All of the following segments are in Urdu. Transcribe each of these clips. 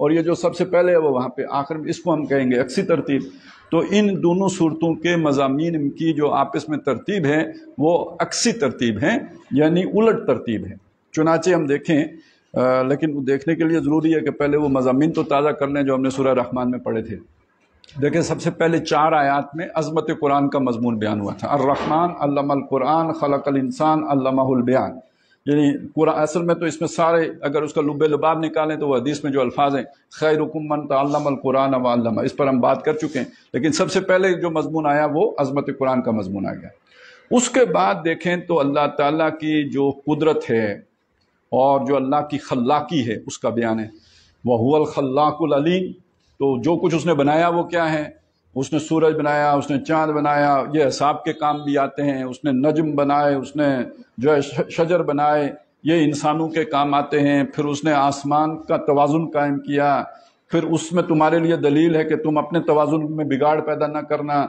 اور یہ جو سب سے پہلے ہے وہ وہاں پہ آخر میں، اس کو ہم کہیں گے عکسی ترتیب۔ تو ان دونوں صورتوں کے مضامین کی جو آپس میں ترتیب ہے وہ عکسی ترتیب ہے، یعنی الٹ ترتیب ہے۔ چنانچہ ہم دیکھیں، لیکن وہ دیکھنے کے لیے ضروری ہے کہ پہلے وہ مضامین تو تازہ کر لیں جو ہم نے سورہ رحمان میں پڑھے تھے۔ دیکھیں، سب سے پہلے 4 آیات میں عظمت قرآن کا مضمون بیان ہوا تھا۔ الرحمن علم القرآن خلق الانسان علمہ البیان، یعنی قرآن اصل میں تو اس میں سارے اگر اس کا لب لباب نکالیں تو وہ حدیث میں جو الفاظ ہیں خیرکم من تعلم القرآن وعلمہ، اس پر ہم بات کر چکے ہیں، لیکن سب سے پہلے جو مضمون آیا وہ عظمت قرآن کا مضمون آ گیا۔ اس کے بعد دیکھیں تو اللہ تعالیٰ کی جو قدرت ہے اور جو اللہ کی خلاقی ہے اس کا بیان ہے۔ وَهُوَ الْخَلَّاقُ الْعَلِيمُ، تو جو کچھ اس نے بنایا وہ کیا ہے؟ اس نے سورج بنایا، اس نے چاند بنایا، یہ حساب کے کام بھی آتے ہیں، اس نے نجم بنائے، اس نے جو ہے شجر بنائے، یہ انسانوں کے کام آتے ہیں۔ پھر اس نے آسمان کا توازن قائم کیا، پھر اس میں تمہارے لیے دلیل ہے کہ تم اپنے توازن میں بگاڑ پیدا نہ کرنا۔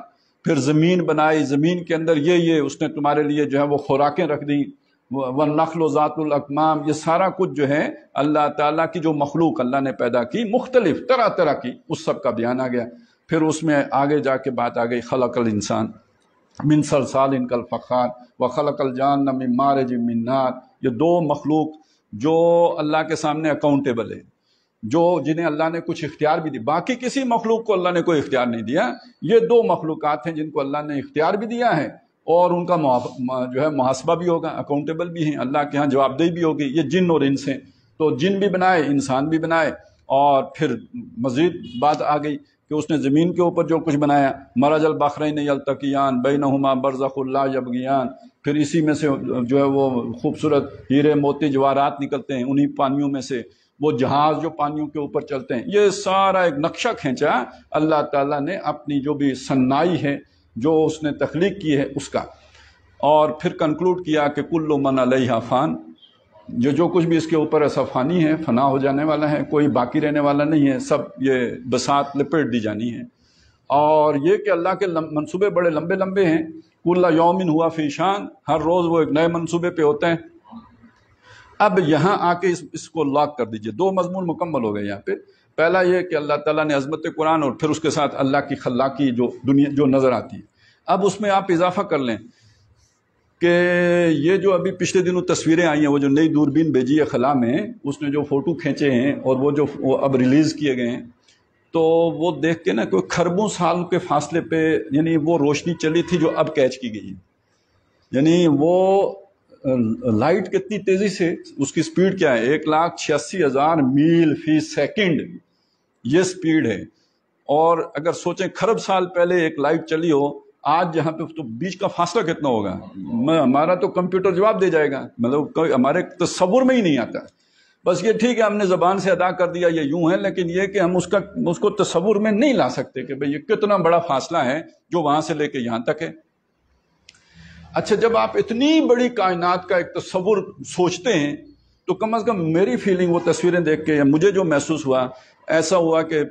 پھر زمین بنائی، زمین کے اندر یہ اس نے تمہارے لیے جو ہے وہ خوراکیں رکھ دیں۔ وَالنَّخْلُ ذَاتُ الْأَكْمَامِ، یہ سارا کچھ جو ہے اللہ تعالیٰ کی جو مخلوق اللہ نے پیدا کی مختلف طرح طرح کی، اس سب کا بیان آ گیا۔ پھر اس میں آگے جا کے بات آ گئی خلق الانسان من صلصال کالفخار وخلق الجان من مارج من نار، یہ 2 مخلوق جو اللہ کے سامنے اکاؤنٹیبل ہے، جو جنہیں اللہ نے کچھ اختیار بھی دی۔ باقی کسی مخلوق کو اللہ نے کوئی اختیار نہیں دیا، یہ 2 مخلوقات ہیں جن کو اللہ نے اختیار بھی دیا ہے اور ان کا جو ہے محاسبہ بھی ہوگا، اکاؤنٹیبل بھی ہیں، اللہ کے ہاں جواب دہی بھی ہوگی۔ یہ جن اور انس ہیں، تو جن بھی بنائے، انسان بھی بنائے، اور پھر مزید بات آ گئی کہ اس نے زمین کے اوپر جو کچھ بنایا، مرج البحرین یلتقیان بینہما برزخ لا یبغیان، پھر اسی میں سے جو ہے وہ خوبصورت ہیرے موتی جواہرات نکلتے ہیں، انہی پانیوں میں سے وہ جہاز جو پانیوں کے اوپر چلتے ہیں۔ یہ سارا ایک نقشہ کھینچا اللہ تعالیٰ نے اپنی جو بھی صنائی ہے، جو اس نے تخلیق کی ہے اس کا، اور پھر کنکلوڈ کیا کہ کل من علیہا فان، جو کچھ بھی اس کے اوپر ایسا فانی ہے، فنا ہو جانے والا ہے، کوئی باقی رہنے والا نہیں ہے، سب یہ بساط لپیٹ دی جانی ہے۔ اور یہ کہ اللہ کے منصوبے بڑے لمبے لمبے ہیں، کل یوم ہوا فی شان، ہر روز وہ ایک نئے منصوبے پہ ہوتے ہیں۔ اب یہاں آ کے اس کو لاک کر دیجئے، 2 مضمون مکمل ہو گئے یہاں پہ۔ پہلا یہ کہ اللہ تعالیٰ نے عظمت قرآن، اور پھر اس کے ساتھ اللہ کی خلاقی جو دنیا جو نظر آتی ہے۔ اب اس میں آپ اضافہ کر لیں کہ یہ جو ابھی پچھلے دنوں تصویریں آئی ہیں، وہ جو نئی دوربین بھیجی ہے خلا میں، اس نے جو فوٹو کھینچے ہیں اور وہ جو اب ریلیز کیے گئے ہیں، تو وہ دیکھ کے نا کوئی کھربوں سال کے فاصلے پہ یعنی وہ روشنی چلی تھی جو اب کیچ کی گئی ہے، یعنی وہ لائٹ کتنی تیزی سے، اس کی سپیڈ کیا ہے، 1,86,000 میل فی سیکنڈ یہ سپیڈ ہے۔ اور اگر سوچیں کھرب سال پہلے ایک لائٹ چلی ہو آج جہاں پہ، تو بیچ کا فاصلہ کتنا ہوگا، ہمارا تو کمپیوٹر جواب دے جائے گا، مطلب ہمارے تصور میں ہی نہیں آتا۔ بس یہ ٹھیک ہے ہم نے زبان سے ادا کر دیا یہ یوں ہے، لیکن یہ کہ ہم اس کو تصور میں نہیں لا سکتے کہ بھئی یہ کتنا بڑا فاصلہ ہے جو وہاں سے لے کے یہاں تک ہے۔ اچھا، جب آپ اتنی بڑی کائنات کا ایک تصور سوچتے ہیں تو کم از کم میری فیلنگ وہ تصویریں دیکھ کے، یا مجھے جو محسوس ہوا، ایسا ہوا کہ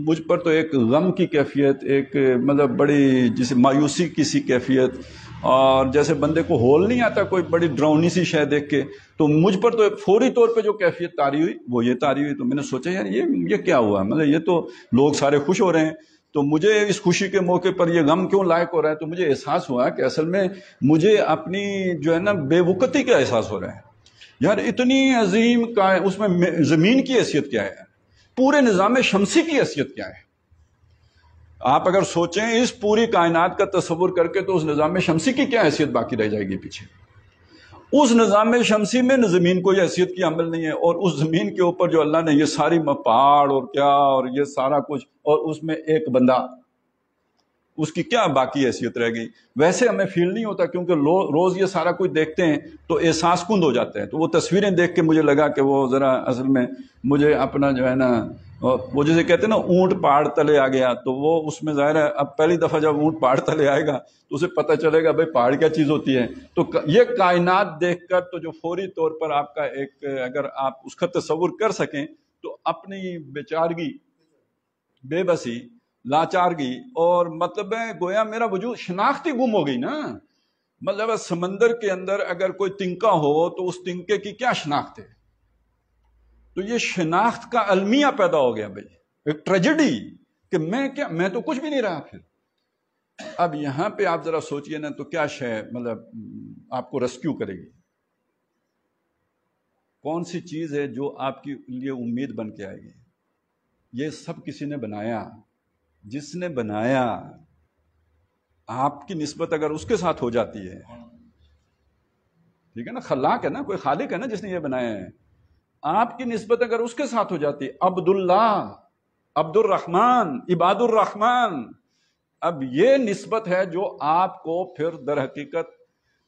مجھ پر تو ایک غم کی کیفیت، ایک مطلب بڑی جسے مایوسی کی سی کیفیت، اور جیسے بندے کو ہول نہیں آتا کوئی بڑی ڈراؤنی سی شے دیکھ کے، تو مجھ پر تو فوری طور پہ جو کیفیت طاری ہوئی وہ یہ طاری ہوئی۔ تو میں نے سوچا یار یہ کیا ہوا، مطلب یہ تو لوگ سارے خوش ہو رہے ہیں، تو مجھے اس خوشی کے موقع پر یہ غم کیوں لائق ہو رہا ہے؟ تو مجھے احساس ہوا کہ اصل میں مجھے اپنی جو ہے نا بے وقتی کا احساس ہو رہا ہے۔ یار اتنی عظیم اس میں زمین کی حیثیت کیا ہے، پورے نظام شمسی کی حیثیت کیا ہے؟ آپ اگر سوچیں اس پوری کائنات کا تصور کر کے تو اس نظام شمسی کی کیا حیثیت باقی رہ جائے گی پیچھے؟ اس نظام شمسی میں زمین کوئی حیثیت کی عمل نہیں ہے، اور اس زمین کے اوپر جو اللہ نے یہ ساری پہاڑ اور کیا اور یہ سارا کچھ، اور اس میں ایک بندہ، اس کی کیا باقی حیثیت رہ گئی؟ ویسے ہمیں فیل نہیں ہوتا کیونکہ روز یہ سارا کچھ دیکھتے ہیں تو احساس کند ہو جاتا ہے۔ تو وہ تصویریں دیکھ کے مجھے لگا کہ وہ ذرا اصل میں مجھے اپنا جو ہے نا، وہ جسے کہتے ہیں نا اونٹ پہاڑ تلے آ گیا، تو وہ اس میں ظاہر ہے اب پہلی دفعہ جب اونٹ پہاڑ تلے آئے گا تو اسے پتہ چلے گا بھائی پہاڑ کیا چیز ہوتی ہے۔ تو یہ کائنات دیکھ کر تو جو فوری طور پر آپ کا ایک، اگر آپ اس کا تصور کر سکیں تو اپنی بیچارگی، بے بسی، لاچارگی، اور مطلب ہے گویا میرا وجود شناختی گم ہو گئی نا۔ مطلب سمندر کے اندر اگر کوئی تنکا ہو تو اس تنکے کی کیا شناخت ہے؟ تو یہ شناخت کا المیہ پیدا ہو گیا بھائی، ایک ٹریجڈی کہ میں تو کچھ بھی نہیں رہا پھر۔ اب یہاں پہ آپ ذرا سوچئے نا، تو کیا شے مطلب آپ کو ریسکیو کرے گی؟ کون سی چیز ہے جو آپ کے لیے امید بن کے آئے گی؟ یہ سب کسی نے بنایا، جس نے بنایا آپ کی نسبت اگر اس کے ساتھ ہو جاتی ہے، ٹھیک ہے نا، خلاق ہے نا، کوئی خالق ہے نا جس نے یہ بنایا ہے، آپ کی نسبت اگر اس کے ساتھ ہو جاتی ہے، عبداللہ، عبد الرحمن، عباد الرحمن، اب یہ نسبت ہے جو آپ کو پھر در حقیقت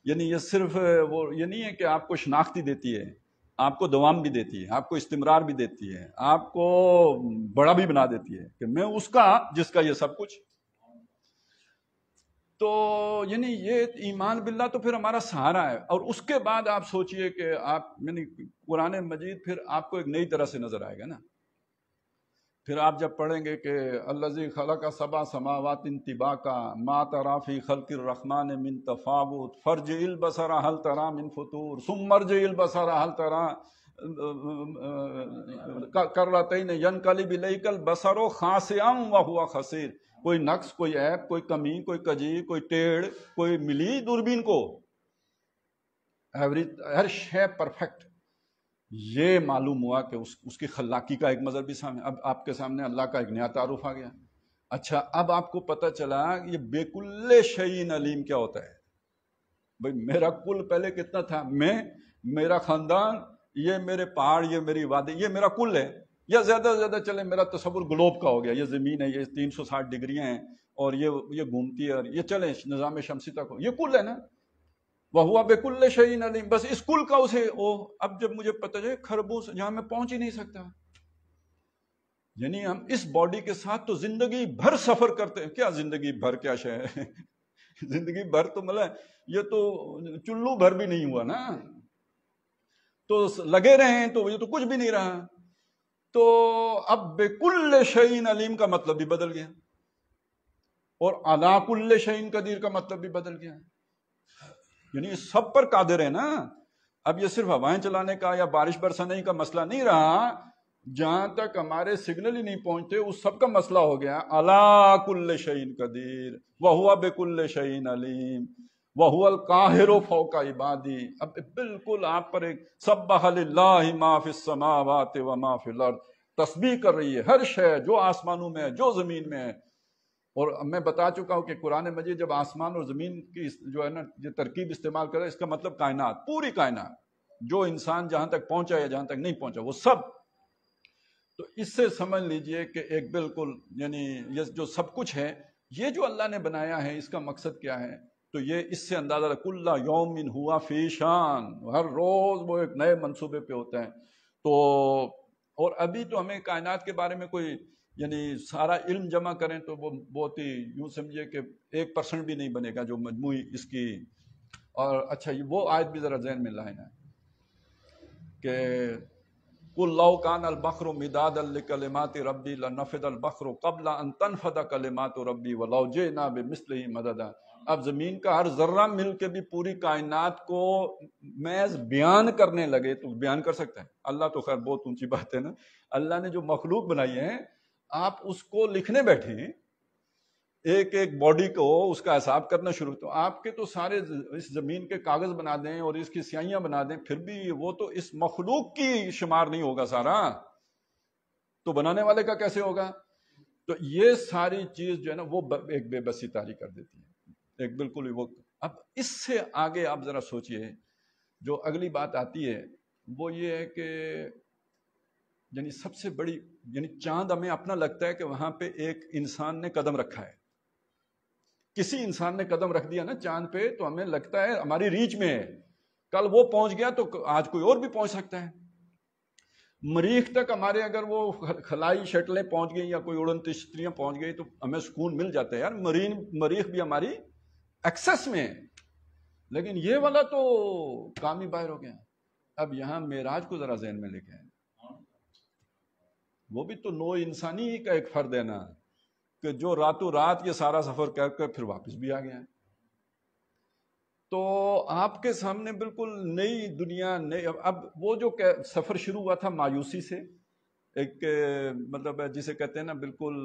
یعنی یہ صرف وہ یہ نہیں ہے کہ آپ کو شناختی دیتی ہے، آپ کو دوام بھی دیتی ہے، آپ کو استمرار بھی دیتی ہے، آپ کو بڑا بھی بنا دیتی ہے کہ میں اس کا جس کا یہ سب کچھ۔ تو یعنی یہ ایمان باللہ تو پھر ہمارا سہارا ہے، اور اس کے بعد آپ سوچئے کہ آپ یعنی قرآن مجید پھر آپ کو ایک نئی طرح سے نظر آئے گا نا۔ پھر آپ جب پڑھیں گے کہ الذی خلق سبع سماوات طباقا ما تری فی خلق الرحمن من تفاوت فرجع البصر هل تری من فطور ثم ارجع البصر هل تری کرتین ینقلب الیک البصر خاسئا وهو خسیر۔ کوئی نقص، کوئی عیب، کوئی کمی، کوئی کجی، کوئی ٹیڑھ، کوئی ملی دوربین کو؟ ہر شے پرفیکٹ۔ یہ معلوم ہوا کہ اس کی خلاقی کا ایک مظہر بھی سامنے، اب آپ کے سامنے اللہ کا ایک نیا تعارف آ گیا۔ اچھا، اب آپ کو پتہ چلا یہ بے کل شیء علیم کیا ہوتا ہے۔ بھئی میرا کل پہلے کتنا تھا، میرا خاندان، یہ میرے پہاڑ، یہ میری وادی، یہ میرا کل ہے، یا زیادہ سے زیادہ چلے میرا تصور گلوب کا ہو گیا، یہ زمین ہے، یہ 360 ڈگریاں ہیں، اور یہ گھومتی ہے، اور یہ چلیں نظام شمسی تک ہو، یہ کل ہے نا۔ وَهُوَ بِكُلِّ شَيْءٍ عَلِيمٌ، بس اس کل کا اسے اب جب مجھے پتہ چلے خربوں سے جہاں میں پہنچ ہی نہیں سکتا، یعنی ہم اس باڈی کے ساتھ تو زندگی بھر سفر کرتے ہیں۔ کیا زندگی بھر کیا شے ہے؟ زندگی بھر تو مطلب یہ تو چلو بھر بھی نہیں ہوا نا، تو لگے رہے ہیں تو یہ تو کچھ بھی نہیں رہا۔ تو اب بِكُلِّ شَيْءٍ عَلِيمٌ کا مطلب بھی بدل گیا، اور عَلَىٰ كُلِّ شَيْءٍ قدیر کا مطلب بھی بدل گیا، یعنی سب پر قادر ہے نا۔ اب یہ صرف ہوائیں چلانے کا یا بارش برسانے کا مسئلہ نہیں رہا، جہاں تک ہمارے سگنل ہی نہیں پہنچتے اس سب کا مسئلہ ہو گیا۔ عَلَىٰ كُلِّ شَيْءٍ قدیر وَهُوَ بِكُلِّ شَيْءٍ عَلِيمٌ وَهُوَ الْقَاهِرُ فَوْقَ عِبَادِهِ۔ اب بالکل آپ پر ایک سبح للہ ما فی السماوات وما فی الارض، تسبیح کر رہی ہے ہر شے جو آسمانوں میں ہے، جو زمین میں ہے۔ اور میں بتا چکا ہوں کہ قرآن مجید جب آسمان اور زمین کی جو ہے نا یہ ترکیب استعمال کرے، اس کا مطلب کائنات، پوری کائنات، جو انسان جہاں تک پہنچا یا جہاں تک نہیں پہنچا وہ سب۔ تو اس سے سمجھ لیجئے کہ ایک بالکل یعنی یہ جو سب کچھ ہے، یہ جو اللہ نے بنایا ہے، اس کا مقصد کیا ہے؟ تو یہ اس سے اندازہ کل یوم ہوا فی شان، ہر روز وہ ایک نئے منصوبے پہ ہوتا ہے۔ تو اور ابھی تو ہمیں کائنات کے بارے میں کوئی یعنی سارا علم جمع کریں تو وہ بہت ہی یوں سمجھیے کہ 1% بھی نہیں بنے گا جو مجموعی اس کی۔ اور اچھا وہ آیت بھی ذرا ذہن میں لائیں کہ قُلْ لَوْ كَانَ الْبَحْرُ مِدَادًا لِكَلِمَاتِ رَبِّي لَنَفِدَ الْبَحْرُ قَبْلَ أَن تَنْفَدَ كَلِمَاتُ رَبِّي وَلَوْ جِئْنَا بِمِثْلِهِ مَدَدًا۔ اب زمین کا ہر ذرہ مل کے بھی پوری کائنات کو محض بیان کرنے لگے تو بیان کر سکتا ہے؟ اللہ تو خیر بہت اونچی بات ہے نا، اللہ نے جو مخلوق بنائی ہے، آپ اس کو لکھنے بیٹھے ہیں، ایک ایک باڈی کو اس کا حساب کرنا شروع، تو آپ کے تو سارے اس زمین کے کاغذ بنا دیں اور اس کی سیاہیاں بنا دیں، پھر بھی وہ تو اس مخلوق کی شمار نہیں ہوگا سارا، تو بنانے والے کا کیسے ہوگا؟ تو یہ ساری چیز جو ہے نا وہ ایک بے بسی طاری کر دیتی ہے، ایک بالکل ہی وہ۔ اب اس سے آگے آپ ذرا سوچئے، جو اگلی بات آتی ہے وہ یہ ہے کہ یعنی سب سے بڑی یعنی چاند ہمیں اپنا لگتا ہے کہ وہاں پہ ایک انسان نے قدم رکھا ہے، کسی انسان نے قدم رکھ دیا نا چاند پہ تو ہمیں لگتا ہے ہماری ریچ میں ہے، کل وہ پہنچ گیا تو آج کوئی اور بھی پہنچ سکتا ہے۔ مریخ تک ہمارے اگر وہ خلائی شٹلیں پہنچ گئی یا کوئی اڑن تشتریاں پہنچ گئی تو ہمیں سکون مل جاتا ہے، یار مریخ بھی ہماری ایکسس میں ہے، لیکن یہ والا تو کام ہی باہر ہو گیا۔ اب یہاں معراج کو ذرا ذہن میں لے کے آئیں، وہ بھی تو نوع انسانی کا ایک فرد ہے نا، کہ جو راتوں رات یہ سارا سفر کر کر پھر واپس بھی آ گیا ہے۔ تو آپ کے سامنے بالکل نئی دنیا، نئی، اب وہ جو سفر شروع ہوا تھا مایوسی سے، ایک مطلب جسے کہتے ہیں نا بالکل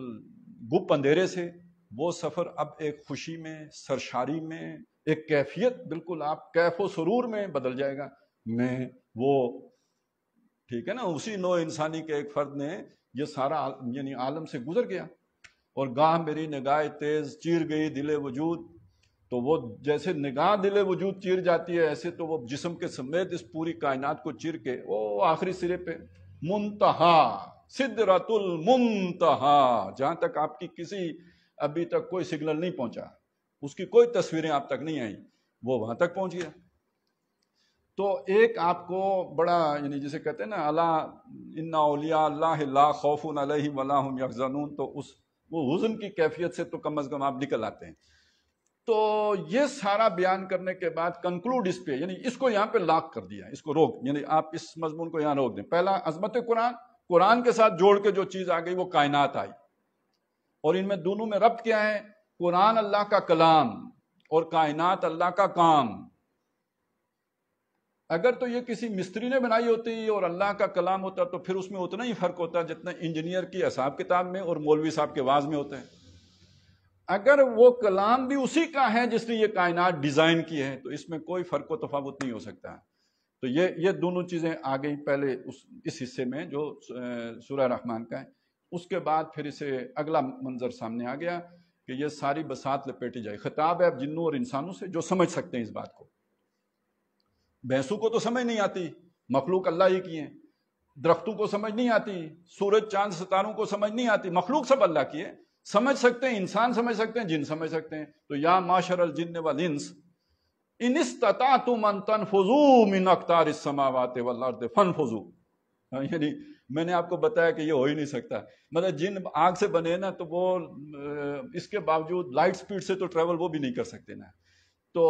گپ اندھیرے سے، وہ سفر اب ایک خوشی میں، سرشاری میں، ایک کیفیت، بالکل آپ کیف و سرور میں بدل جائے گا میں وہ، ٹھیک ہے نا، اسی نوع انسانی کے ایک فرد نے یہ سارا یعنی عالم سے گزر گیا، اور گاہ میری نگاہ تیز چیر گئی دل وجود، تو وہ جیسے نگاہ دل وجود چیر جاتی ہے، ایسے تو وہ جسم کے سمیت اس پوری کائنات کو چیر کے وہ آخری سرے پہ منتہا سدرۃ المنتہا، جہاں تک آپ کی کسی ابھی تک کوئی سگنل نہیں پہنچا، اس کی کوئی تصویریں آپ تک نہیں آئیں، وہ وہاں تک پہنچ گیا۔ تو ایک آپ کو بڑا یعنی جسے کہتے ہیں نا الا ان اولیاء اللہ لا خوف علیہم ولا هم یحزنون، تو اس وہ حزن کی کیفیت سے تو کم از کم آپ نکل آتے ہیں۔ تو یہ سارا بیان کرنے کے بعد کنکلوڈ اس پہ، یعنی اس کو یہاں پہ لاک کر دیا، اس کو روک، یعنی آپ اس مضمون کو یہاں روک دیں۔ پہلا عظمت قرآن کے ساتھ جوڑ کے جو چیز آ گئی وہ کائنات آئی، اور ان میں دونوں میں ربط کیا ہے؟ قرآن اللہ کا کلام اور کائنات اللہ کا کام۔ اگر تو یہ کسی مستری نے بنائی ہوتی اور اللہ کا کلام ہوتا تو پھر اس میں اتنا ہی فرق ہوتا جتنا انجینئر کی حساب کتاب میں اور مولوی صاحب کے واز میں ہوتا ہے۔ اگر وہ کلام بھی اسی کا ہے جس نے یہ کائنات ڈیزائن کی ہے تو اس میں کوئی فرق و تفاوت نہیں ہو سکتا۔ تو یہ دونوں چیزیں آ گئی پہلے اس حصے میں جو سورہ رحمان کا ہے۔ اس کے بعد پھر اسے اگلا منظر سامنے آ گیا کہ یہ ساری بساط لپیٹی جائے۔ خطاب ہے اب جنوں اور انسانوں سے جو سمجھ سکتے ہیں اس بات کو۔ بھینسوں کو تو سمجھ نہیں آتی، مخلوق اللہ ہی کی ہیں۔ درختوں کو سمجھ نہیں آتی، سورج چاند ستاروں کو سمجھ نہیں آتی، مخلوق سب اللہ کی ہے۔ سمجھ سکتے ہیں انسان، سمجھ سکتے ہیں جن سمجھ سکتے ہیں۔ تو یا معشر الجن والانس ان استطعتم ان تنفذوا من اقطار السماوات والارض فانفذوا، یعنی میں نے آپ کو بتایا کہ یہ ہو ہی نہیں سکتا، مطلب جن آگ سے بنے نا تو وہ اس کے باوجود لائٹ سپیڈ سے تو ٹریول وہ بھی نہیں کر سکتے نا۔ تو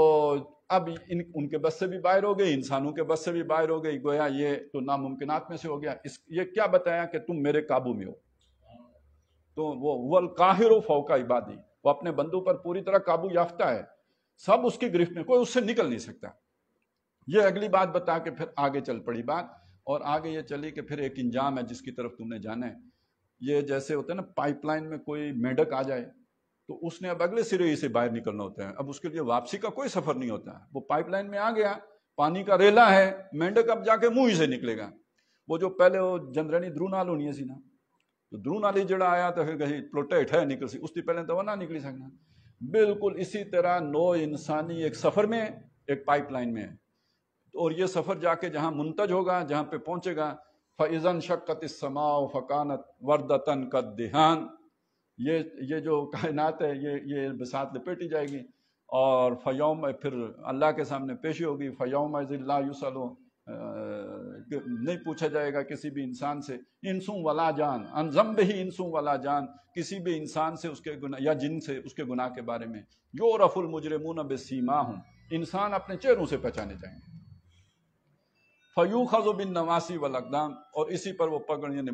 اب ان کے بس سے بھی باہر ہو گئی، انسانوں کے بس سے بھی باہر ہو گئی، گویا یہ تو ناممکنات میں سے ہو گیا۔ یہ کیا بتایا کہ تم میرے قابو میں ہو، تو وہ القاہر فوق عبادی، وہ اپنے بندوں پر پوری طرح قابو یافتہ ہے، سب اس کی گرفت میں، کوئی اس سے نکل نہیں سکتا۔ یہ اگلی بات بتا کے پھر آگے چل پڑی بات، اور آگے یہ چلی کہ پھر ایک انجام ہے جس کی طرف تم نے جانا ہے۔ یہ جیسے ہوتا ہے نا پائپ لائن میں کوئی مینڈک آ جائے تو اس نے اب اگلے سرے ہی سے باہر نکلنا ہوتا ہے، اب اس کے لیے واپسی کا کوئی سفر نہیں ہوتا۔ وہ پائپ لائن میں آ گیا، پانی کا ریلا ہے، مینڈک اب جا کے منہ ہی سے نکلے گا۔ وہ جو پہلے وہ جندرانی درو نال ہونی سی نا، تو درو نالی جڑا آیا تو پھر کہیں پلوٹے اٹھائے نکل سی، اس کی پہلے تو وہ نہ نکلی سکنا۔ بالکل اسی طرح نو انسانی ایک سفر میں، ایک پائپ لائن میں ہے، اور یہ سفر جا کے جہاں منتج ہوگا، جہاں پہ پہنچے گا، فَإِذَا انشَقَّتِ السَّمَاءُ فَكَانَتْ وَرْدَةً كَالدِّهَانِ، یہ جو کائنات ہے یہ بساط لپیٹی جائے گی، اور فیوم پھر اللہ کے سامنے پیشی ہوگی، فَيَوْمَئِذٍ لَا يُسْأَلُ، نہیں پوچھا جائے گا کسی بھی انسان سے، انسوں ولا جان عن ذنبہ، انسوں ولا جان، کسی بھی انسان سے اس کے گناہ یا جن سے اس کے گناہ کے بارے میں۔ یعرف المجرمون بسیماہم، انسان اپنے چہروں سے پہچانے جائیں گے۔ فیوخذ بالنواصی والاقدام، اور اسی پر وہ پکڑ یعنی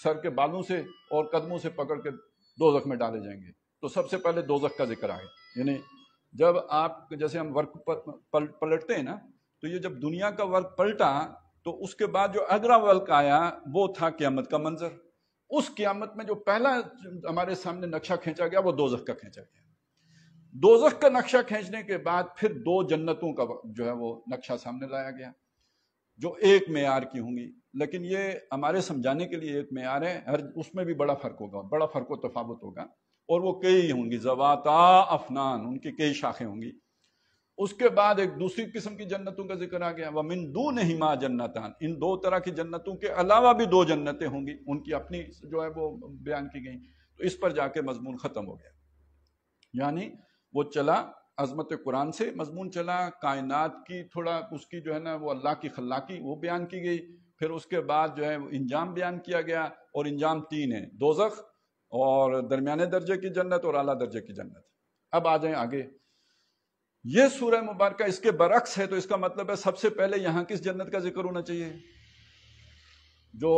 سر کے بالوں سے اور قدموں سے پکڑ کے دوزخ میں ڈالے جائیں گے۔ تو سب سے پہلے دوزخ کا ذکر آئے، یعنی جب آپ جیسے ہم ورک پلٹتے ہیں نا، تو یہ جب دنیا کا ورک پلٹا تو اس کے بعد جو اگلا ورک آیا وہ تھا قیامت کا منظر۔ اس قیامت میں جو پہلا ہمارے سامنے نقشہ کھینچا گیا وہ دوزخ کا کھینچا گیا۔ دوزخ کا نقشہ کھینچنے کے بعد پھر دو جنتوں کا جو ہے وہ نقشہ سامنے لایا گیا جو ایک معیار کی ہوں گی، لیکن یہ ہمارے سمجھانے کے لیے ایک معیار ہے، اس میں بھی بڑا فرق ہوگا، بڑا فرق و تفاوت ہوگا، اور وہ کئی ہوں گی، ذواتا افنان، ان کی کئی شاخیں ہوں گی۔ اس کے بعد ایک دوسری قسم کی جنتوں کا ذکر آ گیا، وَمِن دُونِهِمَا جَنَّتَانِ، ان دو طرح کی جنتوں کے علاوہ بھی دو جنتیں ہوں گی، ان کی اپنی جو ہے وہ بیان کی گئی۔ تو اس پر جا کے مضمون ختم ہو گیا، یعنی وہ چلا عظمت قرآن سے مضمون چلا، کائنات کی تھوڑا اس کی جو ہے نا وہ اللہ کی خلاقی وہ بیان کی گئی، پھر اس کے بعد جو ہے انجام بیان کیا گیا، اور انجام تین ہیں، دوزخ اور درمیانے درجے کی جنت اور اعلیٰ درجے کی جنت۔ اب آ جائیں آگے، یہ سورہ مبارکہ اس کے برعکس ہے، تو اس کا مطلب ہے سب سے پہلے یہاں کس جنت کا ذکر ہونا چاہیے؟ جو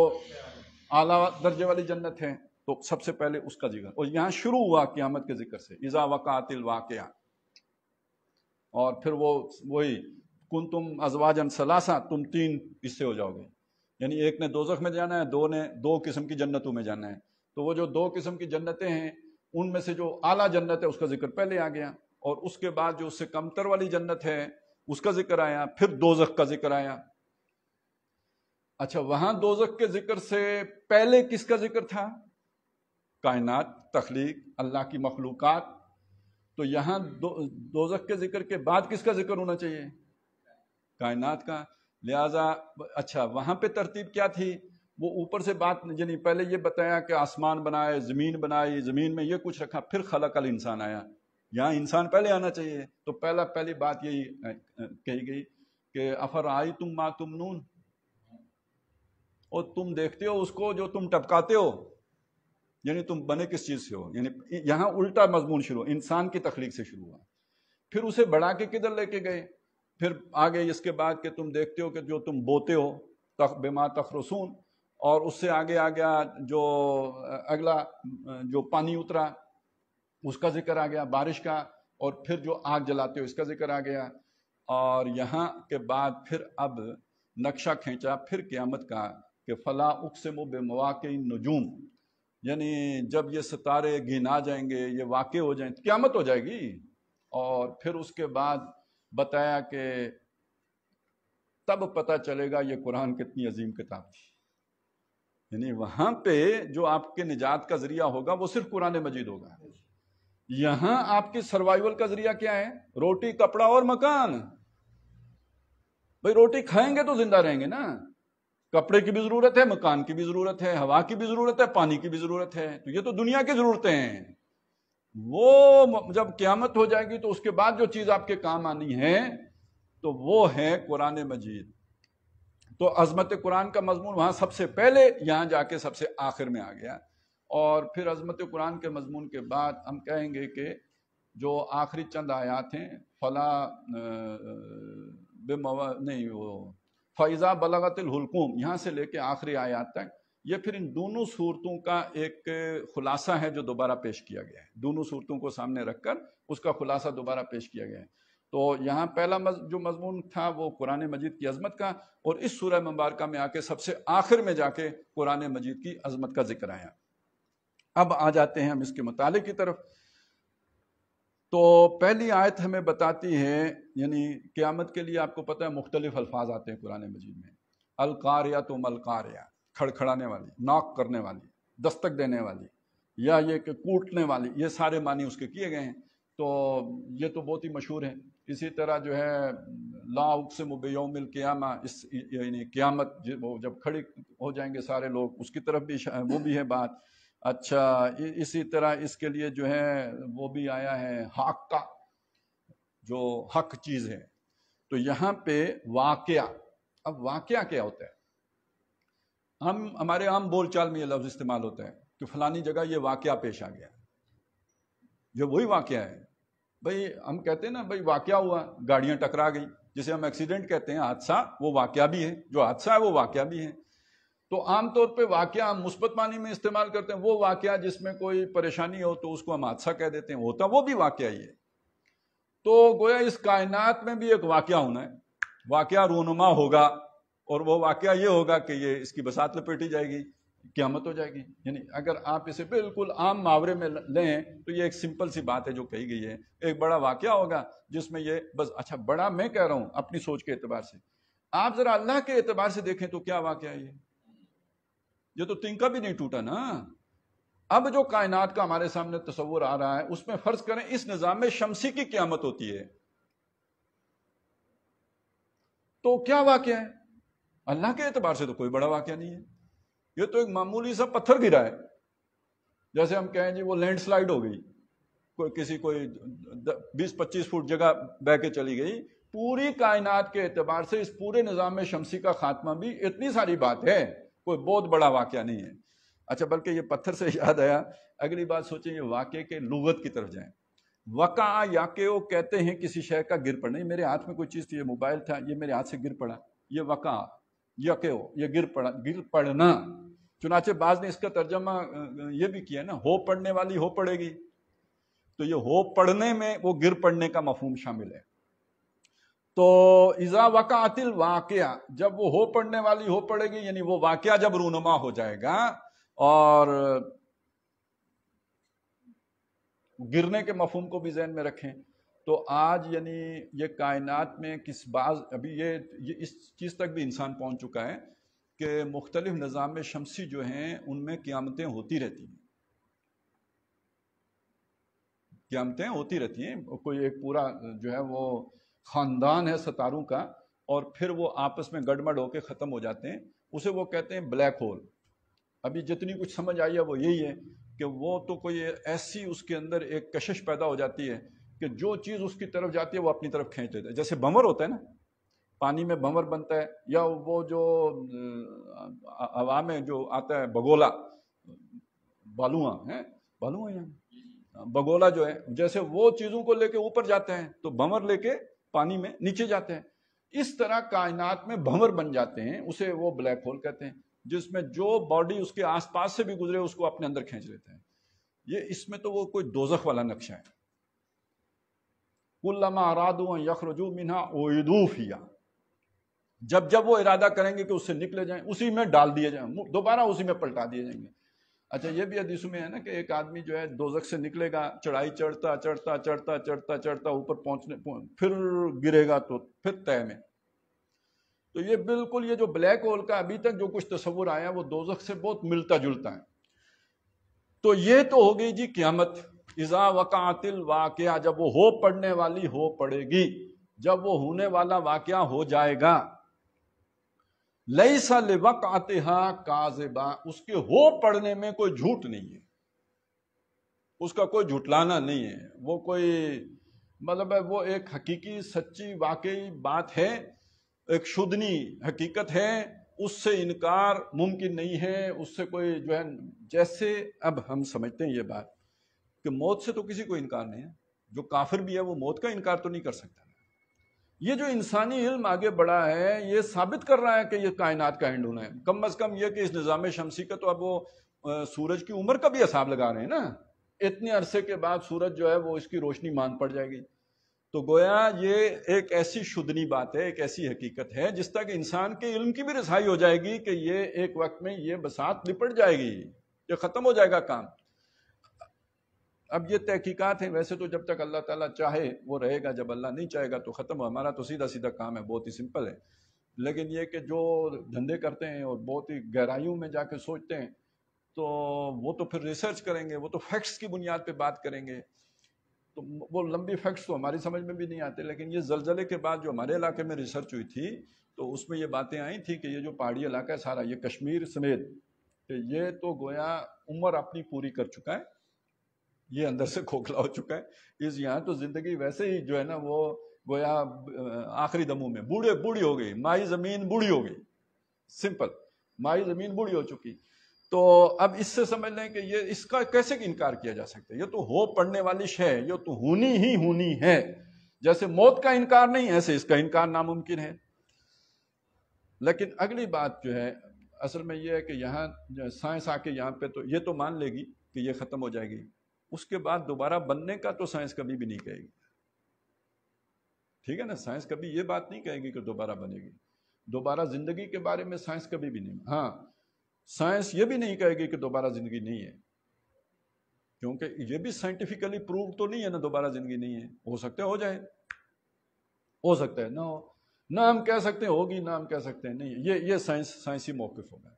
اعلیٰ درجے والی جنت ہے، تو سب سے پہلے اس کا ذکر، اور یہاں شروع ہوا قیامت کے ذکر سے، اذا وقعت الواقعہ، اور پھر وہی کن تم ازواجن ثلاثہ، تم 3 حصے ہو جاؤ گے، یعنی ایک نے دوزخ میں جانا ہے، 2 نے 2 قسم کی جنتوں میں جانا ہے. تو وہ جو 2 قسم کی جنتیں ہیں ان میں سے جو اعلیٰ جنت ہے اس کا ذکر پہلے آ گیا، اور اس کے بعد جو اس سے کمتر والی جنت ہے اس کا ذکر آیا، پھر دوزخ کا ذکر آیا. اچھا، وہاں دوزخ کے ذکر سے پہلے کس کا ذکر تھا؟ کائنات، تخلیق، اللہ کی مخلوقات. تو یہاں دوزخ کے ذکر کے بعد کس کا ذکر ہونا چاہیے؟ کائنات کا. لہذا اچھا وہاں پہ ترتیب کیا تھی؟ وہ اوپر سے بات، یعنی پہلے یہ بتایا کہ آسمان بنائے، زمین بنائی، زمین میں یہ کچھ رکھا، پھر خلق الانسان آیا. یہاں انسان پہلے آنا چاہیے. تو پہلی بات یہی کہی گئی کہ افرأیتم ما تمنون، اور تم دیکھتے ہو اس کو جو تم ٹپکاتے ہو، یعنی تم بنے کس چیز سے ہو. یعنی یہاں الٹا مضمون شروع، انسان کی تخلیق سے شروع ہوا. پھر اسے بڑھا کے کدھر لے کے گئے؟ پھر آگے اس کے بعد کہ تم دیکھتے ہو کہ جو تم بوتے ہو بما تخرسون، اور اس سے آگے آ گیا جو اگلا جو پانی اترا اس کا ذکر آ گیا، بارش کا، اور پھر جو آگ جلاتے ہو اس کا ذکر آ گیا. اور یہاں کے بعد پھر اب نقشہ کھینچا پھر قیامت کا کہ فلا اقسم بمواقع النجوم، یعنی جب یہ ستارے گنا جائیں گے، یہ واقع ہو جائیں، قیامت ہو جائے گی. اور پھر اس کے بعد بتایا کہ تب پتہ چلے گا یہ قرآن کتنی عظیم کتاب تھی. یعنی وہاں پہ جو آپ کے نجات کا ذریعہ ہوگا وہ صرف قرآن مجید ہوگا. یہاں آپ کی سروائیول کا ذریعہ کیا ہے؟ روٹی، کپڑا اور مکان. بھئی روٹی کھائیں گے تو زندہ رہیں گے نا، کپڑے کی بھی ضرورت ہے، مکان کی بھی ضرورت ہے، ہوا کی بھی ضرورت ہے، پانی کی بھی ضرورت ہے. تو یہ تو دنیا کی ضرورتیں ہیں. وہ جب قیامت ہو جائے گی تو اس کے بعد جو چیز آپ کے کام آنی ہے تو وہ ہے قرآن مجید. تو عظمت قرآن کا مضمون وہاں سب سے پہلے، یہاں جا کے سب سے آخر میں آ گیا. اور پھر عظمت قرآن کے مضمون کے بعد ہم کہیں گے کہ جو آخری چند آیات ہیں، فلا نہیں وہ فَإِذَا بَلَغَتِ الْحُلْقُومِ، یہاں سے لے کے آخری آیات تک، یہ پھر ان دونوں صورتوں کا ایک خلاصہ ہے جو دوبارہ پیش کیا گیا ہے. دونوں صورتوں کو سامنے رکھ کر اس کا خلاصہ دوبارہ پیش کیا گیا ہے. تو یہاں پہلا جو مضمون تھا وہ قرآن مجید کی عظمت کا، اور اس سورہ مبارکہ میں آ کے سب سے آخر میں جا کے قرآن مجید کی عظمت کا ذکر آیا. اب آ جاتے ہیں ہم اس کے مطالعے کی طرف. تو پہلی آیت ہمیں بتاتی ہے، یعنی قیامت کے لیے آپ کو پتہ ہے مختلف الفاظ آتے ہیں قرآن مجید میں. القاریہ تو ملقاریہ، کھڑکھڑانے والی، ناک کرنے والی، دستک دینے والی، یا یہ کہ کوٹنے والی، یہ سارے معنی اس کے کیے گئے ہیں. تو یہ تو بہت ہی مشہور ہے. اسی طرح جو ہے لا اقسم بیوم القیامہ، یعنی قیامت وہ جب کھڑے ہو جائیں گے سارے لوگ، اس کی طرف بھی وہ بھی ہے بات. اچھا اسی طرح اس کے لیے جو ہے وہ بھی آیا ہے حق کا، جو حق چیز ہے. تو یہاں پہ واقعہ، اب واقعہ کیا ہوتا ہے؟ ہمارے عام بول چال میں یہ لفظ استعمال ہوتا ہے کہ فلانی جگہ یہ واقعہ پیش آ گیا، جو وہی واقعہ ہے. بھئی ہم کہتے ہیں نا بھئی واقعہ ہوا، گاڑیاں ٹکرا گئی، جسے ہم ایکسیڈنٹ کہتے ہیں، حادثہ، وہ واقعہ بھی ہے. جو حادثہ ہے وہ واقعہ بھی ہے. تو عام طور پہ واقعہ ہم مثبت معنی میں استعمال کرتے ہیں. وہ واقعہ جس میں کوئی پریشانی ہو تو اس کو ہم حادثہ کہہ دیتے ہیں، ہوتا وہ بھی واقعہ ہی ہے. تو گویا اس کائنات میں بھی ایک واقعہ ہونا ہے، واقعہ رونما ہوگا، اور وہ واقعہ یہ ہوگا کہ یہ اس کی بساط لپیٹی جائے گی، قیامت ہو جائے گی. یعنی اگر آپ اسے بالکل عام محاورے میں لیں تو یہ ایک سمپل سی بات ہے جو کہی گئی ہے. ایک بڑا واقعہ ہوگا جس میں یہ بس. اچھا بڑا میں کہہ رہا ہوں اپنی سوچ کے اعتبار سے، آپ ذرا اللہ کے اعتبار سے دیکھیں تو کیا واقعہ ہے یہ تو تنکا بھی نہیں ٹوٹا نا. اب جو کائنات کا ہمارے سامنے تصور آ رہا ہے اس میں فرض کریں اس نظام شمسی کی قیامت ہوتی ہے تو کیا واقعہ ہے؟ اللہ کے اعتبار سے تو کوئی بڑا واقعہ نہیں ہے. یہ تو ایک معمولی سا پتھر گرا ہے، جیسے ہم کہیں جی وہ لینڈ سلائیڈ ہو گئی، کوئی 20-25 فٹ جگہ بہ کے چلی گئی. پوری کائنات کے اعتبار سے اس پورے نظام شمسی کا خاتمہ بھی اتنی ساری بات ہے، کوئی بہت بڑا واقعہ نہیں ہے. اچھا بلکہ یہ پتھر سے یاد آیا، اگلی بات سوچیں یہ واقعے کے لغت کی طرف جائیں. وقع یاقع کہتے ہیں کسی شے کا گر پڑنا. میرے ہاتھ میں کوئی چیز تھی، یہ موبائل تھا، یہ میرے ہاتھ سے گر پڑا، یہ وقع یاقع، یہ گر پڑنا. چنانچہ بعض نے اس کا ترجمہ یہ بھی کیا نا، ہو پڑنے والی ہو پڑے گی. تو یہ ہو پڑنے میں وہ گر پڑنے کا مفہوم شامل ہے. تو اذا وقعت الواقعہ، جب وہ ہو پڑنے والی ہو پڑے گی، یعنی وہ واقعہ جب رونما ہو جائے گا اور گرنے کے مفہوم کو بھی ذہن میں رکھیں تو آج یعنی یہ کائنات میں کس بعض ابھی یہ اس چیز تک بھی انسان پہنچ چکا ہے کہ مختلف نظام شمسی جو ہیں ان میں قیامتیں ہوتی رہتی ہیں، قیامتیں ہوتی رہتی ہیں، کوئی ایک پورا جو ہے وہ خاندان ہے ستاروں کا اور پھر وہ آپس میں گڑمڑ ہو کے ختم ہو جاتے ہیں، اسے وہ کہتے ہیں بلیک ہول۔ ابھی جتنی کچھ سمجھ آئی ہے وہ یہی ہے کہ وہ تو کوئی ایسی اس کے اندر ایک کشش پیدا ہو جاتی ہے کہ جو چیز اس کی طرف جاتی ہے وہ اپنی طرف کھینچ لیتا ہے، جیسے بھنور ہوتا ہے نا، پانی میں بھنور بنتا ہے، یا وہ جو ہوا میں جو آتا ہے بگولا، بالواں ہے، بالواں یا بگولا جو ہے، جیسے وہ چیزوں کو لے کے اوپر جاتے ہیں تو بھنور لے کے پانی میں نیچے جاتے ہیں، اس طرح کائنات میں بھنور بن جاتے ہیں، اسے وہ بلیک ہول کہتے ہیں، جس میں جو باڈی اس کے آس پاس سے بھی گزرے اس کو اپنے اندر کھینچ لیتے ہیں۔ یہ اس میں تو وہ کوئی دوزخ والا نقشہ ہے۔ کلما ارادوا ان یخرجوا منها اعیدوا فیہا، جب جب وہ ارادہ کریں گے کہ اس سے نکلے جائیں اسی میں ڈال دیے جائیں، دوبارہ اسی میں پلٹا دیے جائیں گے۔ اچھا یہ بھی حدیث میں ہے نا کہ ایک آدمی جو ہے دوزخ سے نکلے گا، چڑھائی چڑھتا چڑھتا چڑھتا چڑھتا چڑھتا اوپر پھر گرے گا تو پھر طے میں۔ تو یہ بالکل یہ جو بلیک ہول کا ابھی تک جو کچھ تصور آیا وہ دوزخ سے بہت ملتا جلتا ہے۔ تو یہ تو ہو گئی جی قیامت، اذا وقعت الواقعہ، جب وہ ہو پڑنے والی ہو پڑے گی، جب وہ ہونے والا واقعہ ہو جائے گا۔ لیس لوقعتها کاذبہ، اس کے ہو پڑنے میں کوئی جھوٹ نہیں ہے، اس کا کوئی جھٹلانا نہیں ہے، وہ کوئی مطلب ہے وہ ایک حقیقی سچی واقعی بات ہے، ایک شدنی حقیقت ہے، اس سے انکار ممکن نہیں ہے، اس سے کوئی جو ہے جیسے اب ہم سمجھتے ہیں یہ بات کہ موت سے تو کسی کو انکار نہیں ہے، جو کافر بھی ہے وہ موت کا انکار تو نہیں کر سکتا۔ یہ جو انسانی علم آگے بڑھا ہے یہ ثابت کر رہا ہے کہ یہ کائنات کا اینڈ ہونا ہے، کم از کم یہ کہ اس نظام شمسی کا تو اب وہ سورج کی عمر کا بھی حساب لگا رہے ہیں نا، اتنے عرصے کے بعد سورج جو ہے وہ اس کی روشنی مان پڑ جائے گی، تو گویا یہ ایک ایسی شدنی بات ہے، ایک ایسی حقیقت ہے جس تک انسان کے علم کی بھی رسائی ہو جائے گی کہ یہ ایک وقت میں یہ بساط لپٹ جائے گی، یہ ختم ہو جائے گا کام۔ اب یہ تحقیقات ہیں، ویسے تو جب تک اللہ تعالیٰ چاہے وہ رہے گا، جب اللہ نہیں چاہے گا تو ختم ہو، ہمارا تو سیدھا سیدھا کام ہے، بہت ہی سمپل ہے، لیکن یہ کہ جو دھندے کرتے ہیں اور بہت ہی گہرائیوں میں جا کے سوچتے ہیں تو وہ تو پھر ریسرچ کریں گے، وہ تو فیکٹس کی بنیاد پہ بات کریں گے، تو وہ لمبی فیکٹس تو ہماری سمجھ میں بھی نہیں آتے، لیکن یہ زلزلے کے بعد جو ہمارے علاقے میں ریسرچ ہوئی تھی تو اس میں یہ باتیں آئی تھی کہ یہ جو پہاڑی علاقہ ہے سارا، یہ کشمیر سمیت، کہ یہ تو گویا عمر اپنی پوری کر چکا ہے، یہ اندر سے کھوکھلا ہو چکا ہے، اس یہاں تو زندگی ویسے ہی جو ہے نا وہ گویا آخری دموں میں بوڑھی ہو گئی، مائی زمین بوڑھی ہو گئی، سمپل، مائی زمین بوڑھی ہو چکی۔ تو اب اس سے سمجھ لیں کہ یہ اس کا کیسے انکار کیا جا سکتا ہے، یہ تو ہو پڑنے والی شے ہے، یہ تو ہونی ہی ہونی ہے، جیسے موت کا انکار نہیں ایسے اس کا انکار ناممکن ہے۔ لیکن اگلی بات جو ہے اصل میں یہ ہے کہ یہاں سائنس آ کے یہاں پہ تو یہ تو مان لے گی کہ یہ ختم ہو جائے گی، اس کے بعد دوبارہ بننے کا تو سائنس کبھی بھی نہیں کہے گی، ٹھیک ہے نا، سائنس کبھی یہ بات نہیں کہے گی کہ دوبارہ بنے گی، دوبارہ زندگی کے بارے میں سائنس کبھی بھی نہیں، ہاں سائنس یہ بھی نہیں کہے گی کہ دوبارہ زندگی نہیں ہے، کیونکہ یہ بھی سائنٹیفکلی پروو تو نہیں ہے نا دوبارہ زندگی نہیں ہے، ہو سکتا ہے ہو جائے، ہو سکتا ہے نہ ہو، نہ ہم کہہ سکتے ہیں ہوگی، نہ ہم کہہ سکتے ہیں نہیں، یہ سائنسی موقف ہوگا،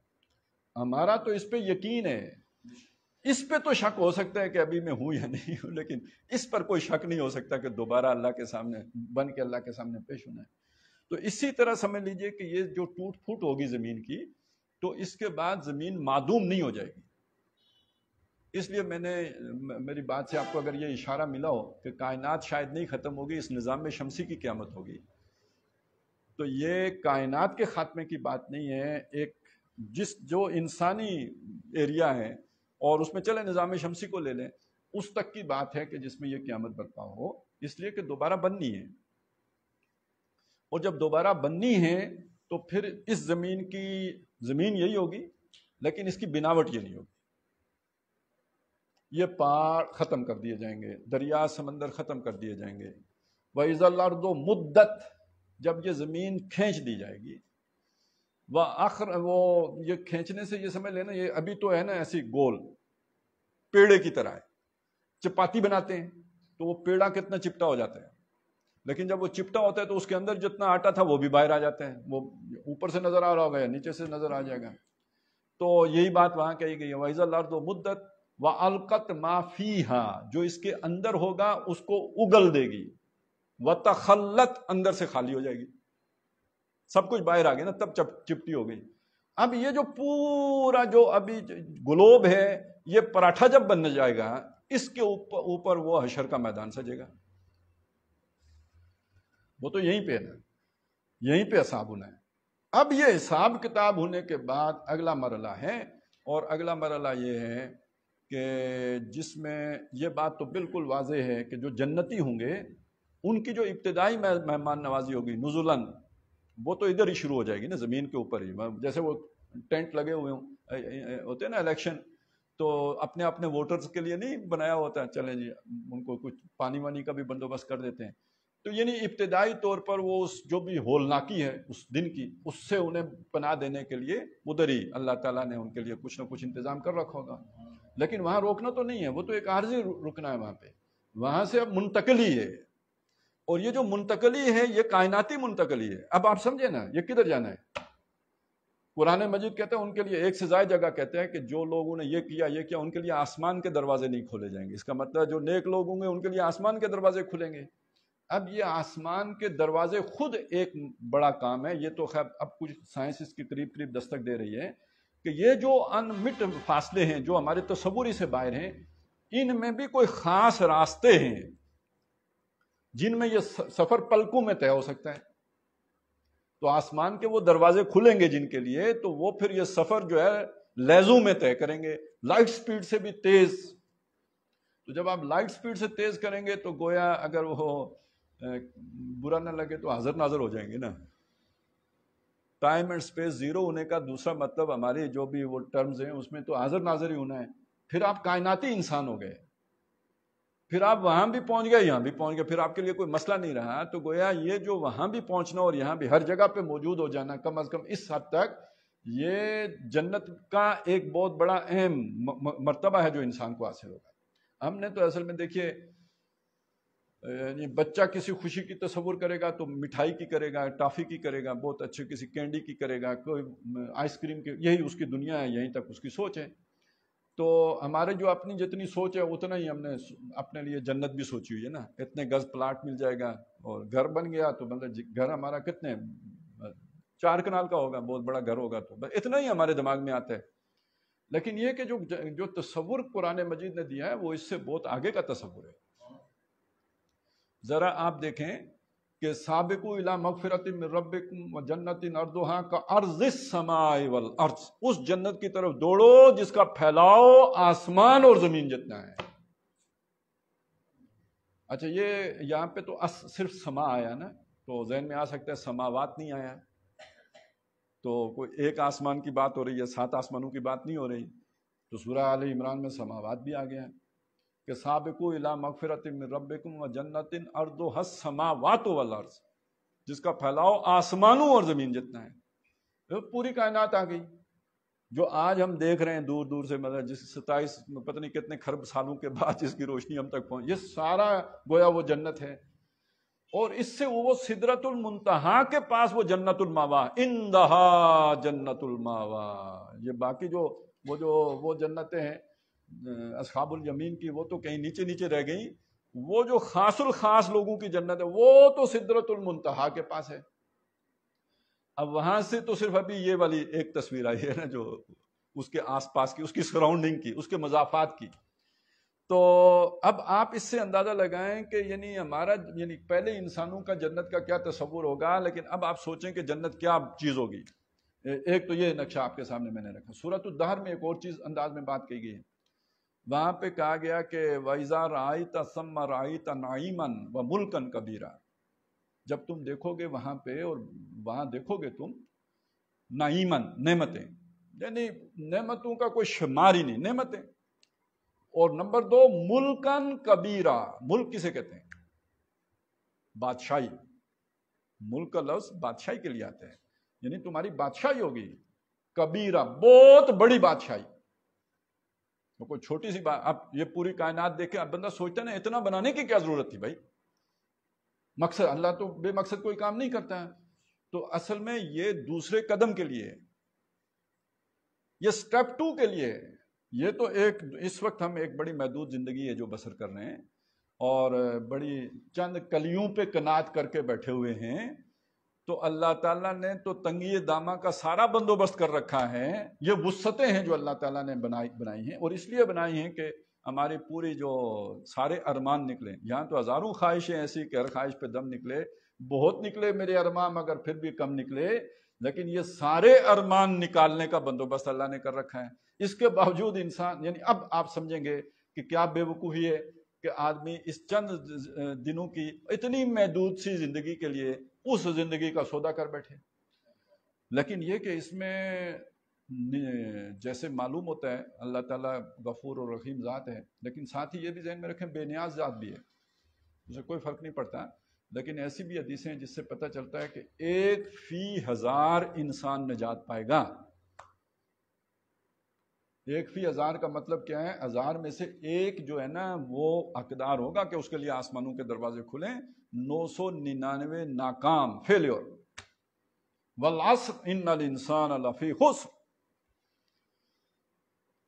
ہمارا تو اس پہ یقین ہے، اس پہ تو شک ہو سکتا ہے کہ ابھی میں ہوں یا نہیں ہوں، لیکن اس پر کوئی شک نہیں ہو سکتا کہ دوبارہ اللہ کے سامنے بن کے اللہ کے سامنے پیش ہونا ہے۔ تو اسی طرح سمجھ لیجئے کہ یہ جو ٹوٹ پھوٹ ہوگی زمین کی تو اس کے بعد زمین معدوم نہیں ہو جائے گی، اس لیے میری بات سے آپ کو اگر یہ اشارہ ملا ہو کہ کائنات شاید نہیں ختم ہوگی، اس نظام شمسی کی قیامت ہوگی، تو یہ کائنات کے خاتمے کی بات نہیں ہے، ایک جو انسانی ایریا ہے اور اس میں چلے نظام شمسی کو لے لیں، اس تک کی بات ہے کہ جس میں یہ قیامت برپا ہو، اس لیے کہ دوبارہ بننی ہے، اور جب دوبارہ بننی ہے تو پھر اس زمین یہی ہوگی لیکن اس کی بناوٹ یہ نہیں ہوگی، یہ پہاڑ ختم کر دیے جائیں گے، دریا سمندر ختم کر دیے جائیں گے، وَإِذَا الْأَرْضُ مُدَّتْ، جب یہ زمین کھینچ دی جائے گی، وہ یہ کھینچنے سے یہ سمجھ لینا، یہ ابھی تو ہے نا ایسی گول پیڑے کی طرح ہے، چپاتی بناتے ہیں تو وہ پیڑا کتنا چپٹا ہو جاتا ہے، لیکن جب وہ چپٹا ہوتا ہے تو اس کے اندر جتنا آٹا تھا وہ بھی باہر آ جاتا ہے، وہ اوپر سے نظر آ رہا ہوگا یا نیچے سے نظر آ جائے گا۔ تو یہی بات وہاں کہی گئی ہے، وَإِذَا الْأَرْضُ مُدَّتْ وَأَلْقَتْ مَا فِيهَا، جو اس کے اندر ہوگا اس کو اگل دے گی، وَتَخَلَّتْ، اندر سے خالی ہو جائے گی، سب کچھ باہر آ گیا نا، تب چپٹی ہو گئی۔ اب یہ جو پورا جو ابھی گلوب ہے، یہ پراٹھا جب بن جائے گا، اس کے اوپر وہ حشر کا میدان سجے گا، وہ تو یہیں پہ ہے نا، یہیں پہ حساب ہونا ہے۔ اب یہ حساب کتاب ہونے کے بعد اگلا مرحلہ ہے، اور اگلا مرحلہ یہ ہے کہ جس میں یہ بات تو بالکل واضح ہے کہ جو جنتی ہوں گے ان کی جو ابتدائی مہمان نوازی ہوگی نزلاً، وہ تو ادھر ہی شروع ہو جائے گی نا، زمین کے اوپر ہی، جیسے وہ ٹینٹ لگے ہوئے ہوتے ہیں نا الیکشن، تو اپنے اپنے ووٹرز کے لیے نہیں بنایا ہوتا ہے، چلیں جی ان کو کچھ پانی وانی کا بھی بندوبست کر دیتے ہیں، تو یعنی ابتدائی طور پر وہ اس جو بھی ہولناکی ہے اس دن کی، اس سے انہیں پناہ دینے کے لیے ادھر ہی اللہ تعالیٰ نے ان کے لیے کچھ نہ کچھ انتظام کر رکھا ہوگا، لیکن وہاں روکنا تو نہیں ہے، وہ تو ایک عارضی رکنا ہے وہاں پہ، وہاں سے اب منتقلی ہے، اور یہ جو منتقلی ہے یہ کائناتی منتقلی ہے۔ اب آپ سمجھے نا یہ کدھر جانا ہے؟ قرآن مجید کہتے ہیں ان کے لیے ایک سے زائد جگہ کہتے ہیں کہ جو لوگوں نے یہ کیا ان کے لیے آسمان کے دروازے نہیں کھولے جائیں گے، اس کا مطلب جو نیک لوگ ہوں گے ان کے لیے آسمان کے دروازے کھلیں گے۔ اب یہ آسمان کے دروازے خود ایک بڑا کام ہے، یہ تو خیر اب کچھ سائنس اس کی قریب قریب دستک دے رہی ہے کہ یہ جو انمٹ فاصلے ہیں جو ہمارے تصوری سے باہر ہیں، ان میں بھی کوئی خاص راستے ہیں جن میں یہ سفر پلکوں میں طے ہو سکتا ہے، تو آسمان کے وہ دروازے کھلیں گے جن کے لیے، تو وہ پھر یہ سفر جو ہے لیزوں میں طے کریں گے، لائٹ سپیڈ سے بھی تیز۔ تو جب آپ لائٹ سپیڈ سے تیز کریں گے تو گویا اگر وہ برا نہ لگے تو حاضر ناظر ہو جائیں گے نا۔ ٹائم اینڈ سپیس زیرو ہونے کا دوسرا مطلب ہماری جو بھی وہ ٹرمز ہیں اس میں تو حاضر ناظر ہی ہونا ہے، پھر آپ کائناتی انسان ہو گئے، پھر آپ وہاں بھی پہنچ گئے یہاں بھی پہنچ گئے، پھر آپ کے لیے کوئی مسئلہ نہیں رہا۔ تو گویا یہ جو وہاں بھی پہنچنا اور یہاں بھی ہر جگہ پہ موجود ہو جانا، کم از کم اس حد تک یہ جنت کا ایک بہت بڑا اہم مرتبہ ہے جو انسان کو حاصل ہوگا۔ ہم نے تو اصل میں دیکھیے یعنی بچہ کسی خوشی کی تصور کرے گا تو مٹھائی کی کرے گا، ٹافی کی کرے گا، بہت اچھے کسی کینڈی کی کرے گا، کوئی آئس کریم کی، یہی اس کی دنیا ہے، یہیں تک اس کی سوچ ہے۔ تو ہمارے جو اپنی جتنی سوچ ہے اتنا ہی ہم نے اپنے لیے جنت بھی سوچی ہوئی ہے نا، اتنے گز پلاٹ مل جائے گا اور گھر بن گیا تو مطلب گھر ہمارا کتنے 4 کنال کا ہوگا، بہت بڑا گھر ہوگا، تو اتنا ہی ہمارے دماغ میں آتا ہے۔ لیکن یہ کہ جو تصور قرآن مجید نے دیا ہے وہ اس سے بہت آگے کا تصور ہے۔ ذرا آپ دیکھیں کہ سابقوا الی مغفرۃ من ربکم وجنۃ عرضھا کعرض السماء والارض، اس جنت کی طرف دوڑو جس کا پھیلاؤ آسمان اور زمین جتنا ہے۔ اچھا یہ یہاں پہ تو صرف سما آیا نا، تو ذہن میں آ سکتا ہے سماوات نہیں آیا، تو کوئی ایک آسمان کی بات ہو رہی ہے، 7 آسمانوں کی بات نہیں ہو رہی، تو سورہ آل عمران میں سماوات بھی آ گیا ہے کہ سابقوا الی مغفرۃ من ربکم وجنۃ عرضھا السماوات والارض، جس کا پھیلاؤ آسمانوں اور زمین جتنا ہے۔ پوری کائنات آ گئی جو آج ہم دیکھ رہے ہیں دور دور سے، مطلب جس 27 پتہ نہیں کتنے خرب سالوں کے بعد جس کی روشنی ہم تک پہنچ، یہ سارا گویا وہ جنت ہے، اور اس سے وہ سدرۃ المنتہا کے پاس وہ جنت الماوا، اندہا جنت الماوا، یہ باقی وہ جنتیں ہیں اصحاب الیمین کی، وہ تو کہیں نیچے نیچے رہ گئیں، وہ جو خاص الخاص لوگوں کی جنت ہے وہ تو سدرۃ المنتہا کے پاس ہے۔ اب وہاں سے تو صرف ابھی یہ والی ایک تصویر آئی ہے نا جو اس کے آس پاس کی، اس کی سراؤنڈنگ کی، اس کے مضافات کی، تو اب آپ اس سے اندازہ لگائیں کہ یعنی ہمارا یعنی پہلے انسانوں کا جنت کا کیا تصور ہوگا، لیکن اب آپ سوچیں کہ جنت کیا چیز ہوگی۔ ایک تو یہ نقشہ آپ کے سامنے میں نے رکھا۔ سورۃ الدہر میں ایک اور چیز انداز میں بات کی گئی ہے، وہاں پہ کہا گیا کہ وَإِذَا رَأَيْتَ ثَمَّ رَأَيْتَ نَعِيمًا وَمُلْكًا كَبِيرًا، جب تم دیکھو گے وہاں پہ، اور وہاں دیکھو گے تم نعیمن، نعمتیں، یعنی نعمتوں کا کوئی شمار ہی نہیں، نعمتیں، اور نمبر 2 ملکن کبیرہ، ملک کسے کہتے ہیں؟ بادشاہی، ملک کا لفظ بادشاہی کے لیے آتا ہے، یعنی تمہاری بادشاہی ہوگی، کبیرہ، بہت بڑی بادشاہی، تو کوئی چھوٹی سی بات. اب یہ پوری کائنات دیکھے، اب بندہ سوچتا ہے نا اتنا بنانے کی کیا ضرورت تھی بھائی. مقصد، اللہ تو بے مقصد کوئی کام نہیں کرتا ہے. تو اصل میں یہ دوسرے قدم کے لیے، یہ سٹیپ 2 کے لیے. یہ تو ایک، اس وقت ہم ایک بڑی محدود زندگی ہے جو بسر کر رہے ہیں، اور بڑی چند کلیوں پہ قناعت کر کے بیٹھے ہوئے ہیں. تو اللہ تعالیٰ نے تو تنگی دامہ کا سارا بندوبست کر رکھا ہے. یہ وسعتیں ہیں جو اللہ تعالیٰ نے بنائی ہیں، اور اس لیے بنائی ہیں کہ ہماری پوری جو سارے ارمان نکلیں. یہاں تو ہزاروں خواہشیں ایسی کہ ہر خواہش پہ دم نکلے، بہت نکلے میرے ارمان، مگر پھر بھی کم نکلے. لیکن یہ سارے ارمان نکالنے کا بندوبست اللہ نے کر رکھا ہے. اس کے باوجود انسان، یعنی اب آپ سمجھیں گے کہ کیا بے وقوفی ہے کہ آدمی اس چند دنوں کی اتنی محدود سی زندگی کے لیے اس زندگی کا سودا کر بیٹھے. لیکن یہ کہ اس میں جیسے معلوم ہوتا ہے اللہ تعالیٰ غفور اور رحیم ذات ہے، لیکن ساتھ ہی یہ بھی ذہن میں رکھیں بے نیاز ذات بھی ہے، اسے کوئی فرق نہیں پڑتا. لیکن ایسی بھی حدیثیں ہیں جس سے پتہ چلتا ہے کہ 1 فی 1000 انسان نجات پائے گا. 1 فی 1000 کا مطلب کیا ہے؟ 1000 میں سے ایک جو ہے نا وہ حقدار ہوگا کہ اس کے لیے آسمانوں کے دروازے کھلیں. 999 ناکام، فیلیور. والعصر ان الانسان لفی خسر.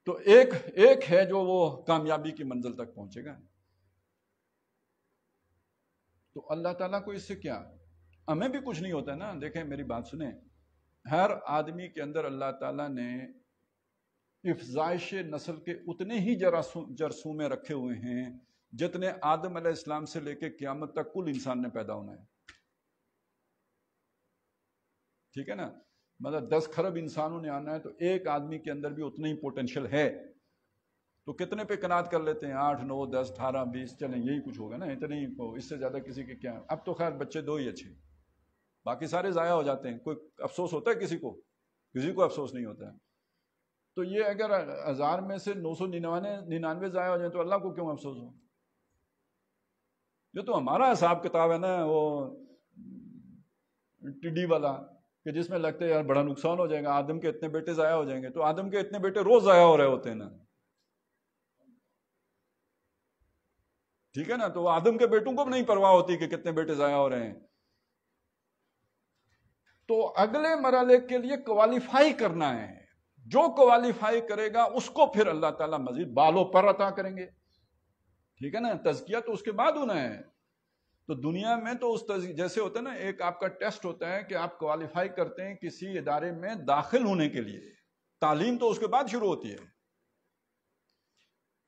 تو ایک ہے جو وہ کامیابی کی منزل تک پہنچے گا. تو اللہ تعالیٰ کو اس سے کیا، ہمیں بھی کچھ نہیں ہوتا ہے نا. دیکھیں میری بات سنیں، ہر آدمی کے اندر اللہ تعالیٰ نے افزائش نسل کے اتنے ہی جرثومے رکھے ہوئے ہیں جتنے آدم علیہ السلام سے لے کے قیامت تک کل انسان نے پیدا ہونا ہے. ٹھیک ہے نا؟ مطلب 10 خرب انسانوں نے آنا ہے تو ایک آدمی کے اندر بھی اتنا ہی پوٹینشل ہے. تو کتنے پہ قناعت کر لیتے ہیں؟ 8 9 10 18 20، چلیں یہی کچھ ہوگا نا، اتنے ہی. اس سے زیادہ کسی کے کیا. اب تو خیر بچے 2 ہی اچھے، باقی سارے ضائع ہو جاتے ہیں. کوئی افسوس ہوتا ہے کسی کو؟ کسی کو افسوس نہیں ہوتا ہے. تو یہ اگر 1000 میں سے 999 ضائع ہو جائیں تو اللہ کو کیوں افسوس ہو؟ یہ تو ہمارا حساب کتاب ہے نا، وہ ٹڈی والا، کہ جس میں لگتا ہے یار بڑا نقصان ہو جائے گا، آدم کے اتنے بیٹے ضائع ہو جائیں گے. تو آدم کے اتنے بیٹے روز ضائع ہو رہے ہوتے ہیں نا. ٹھیک ہے نا؟ تو آدم کے بیٹوں کو بھی نہیں پرواہ ہوتی کہ کتنے بیٹے ضائع ہو رہے ہیں. تو اگلے مرحلے کے لیے کوالیفائی کرنا ہے. جو کوالیفائی کرے گا اس کو پھر اللہ تعالیٰ مزید بالوں پر عطا کریں گے. ٹھیک ہے نا؟ تزکیہ تو اس کے بعد ہونا ہے. تو دنیا میں تو اس جیسے ہوتا ہے نا، ایک آپ کا ٹیسٹ ہوتا ہے کہ آپ کوالیفائی کرتے ہیں کسی ادارے میں داخل ہونے کے لیے، تعلیم تو اس کے بعد شروع ہوتی ہے.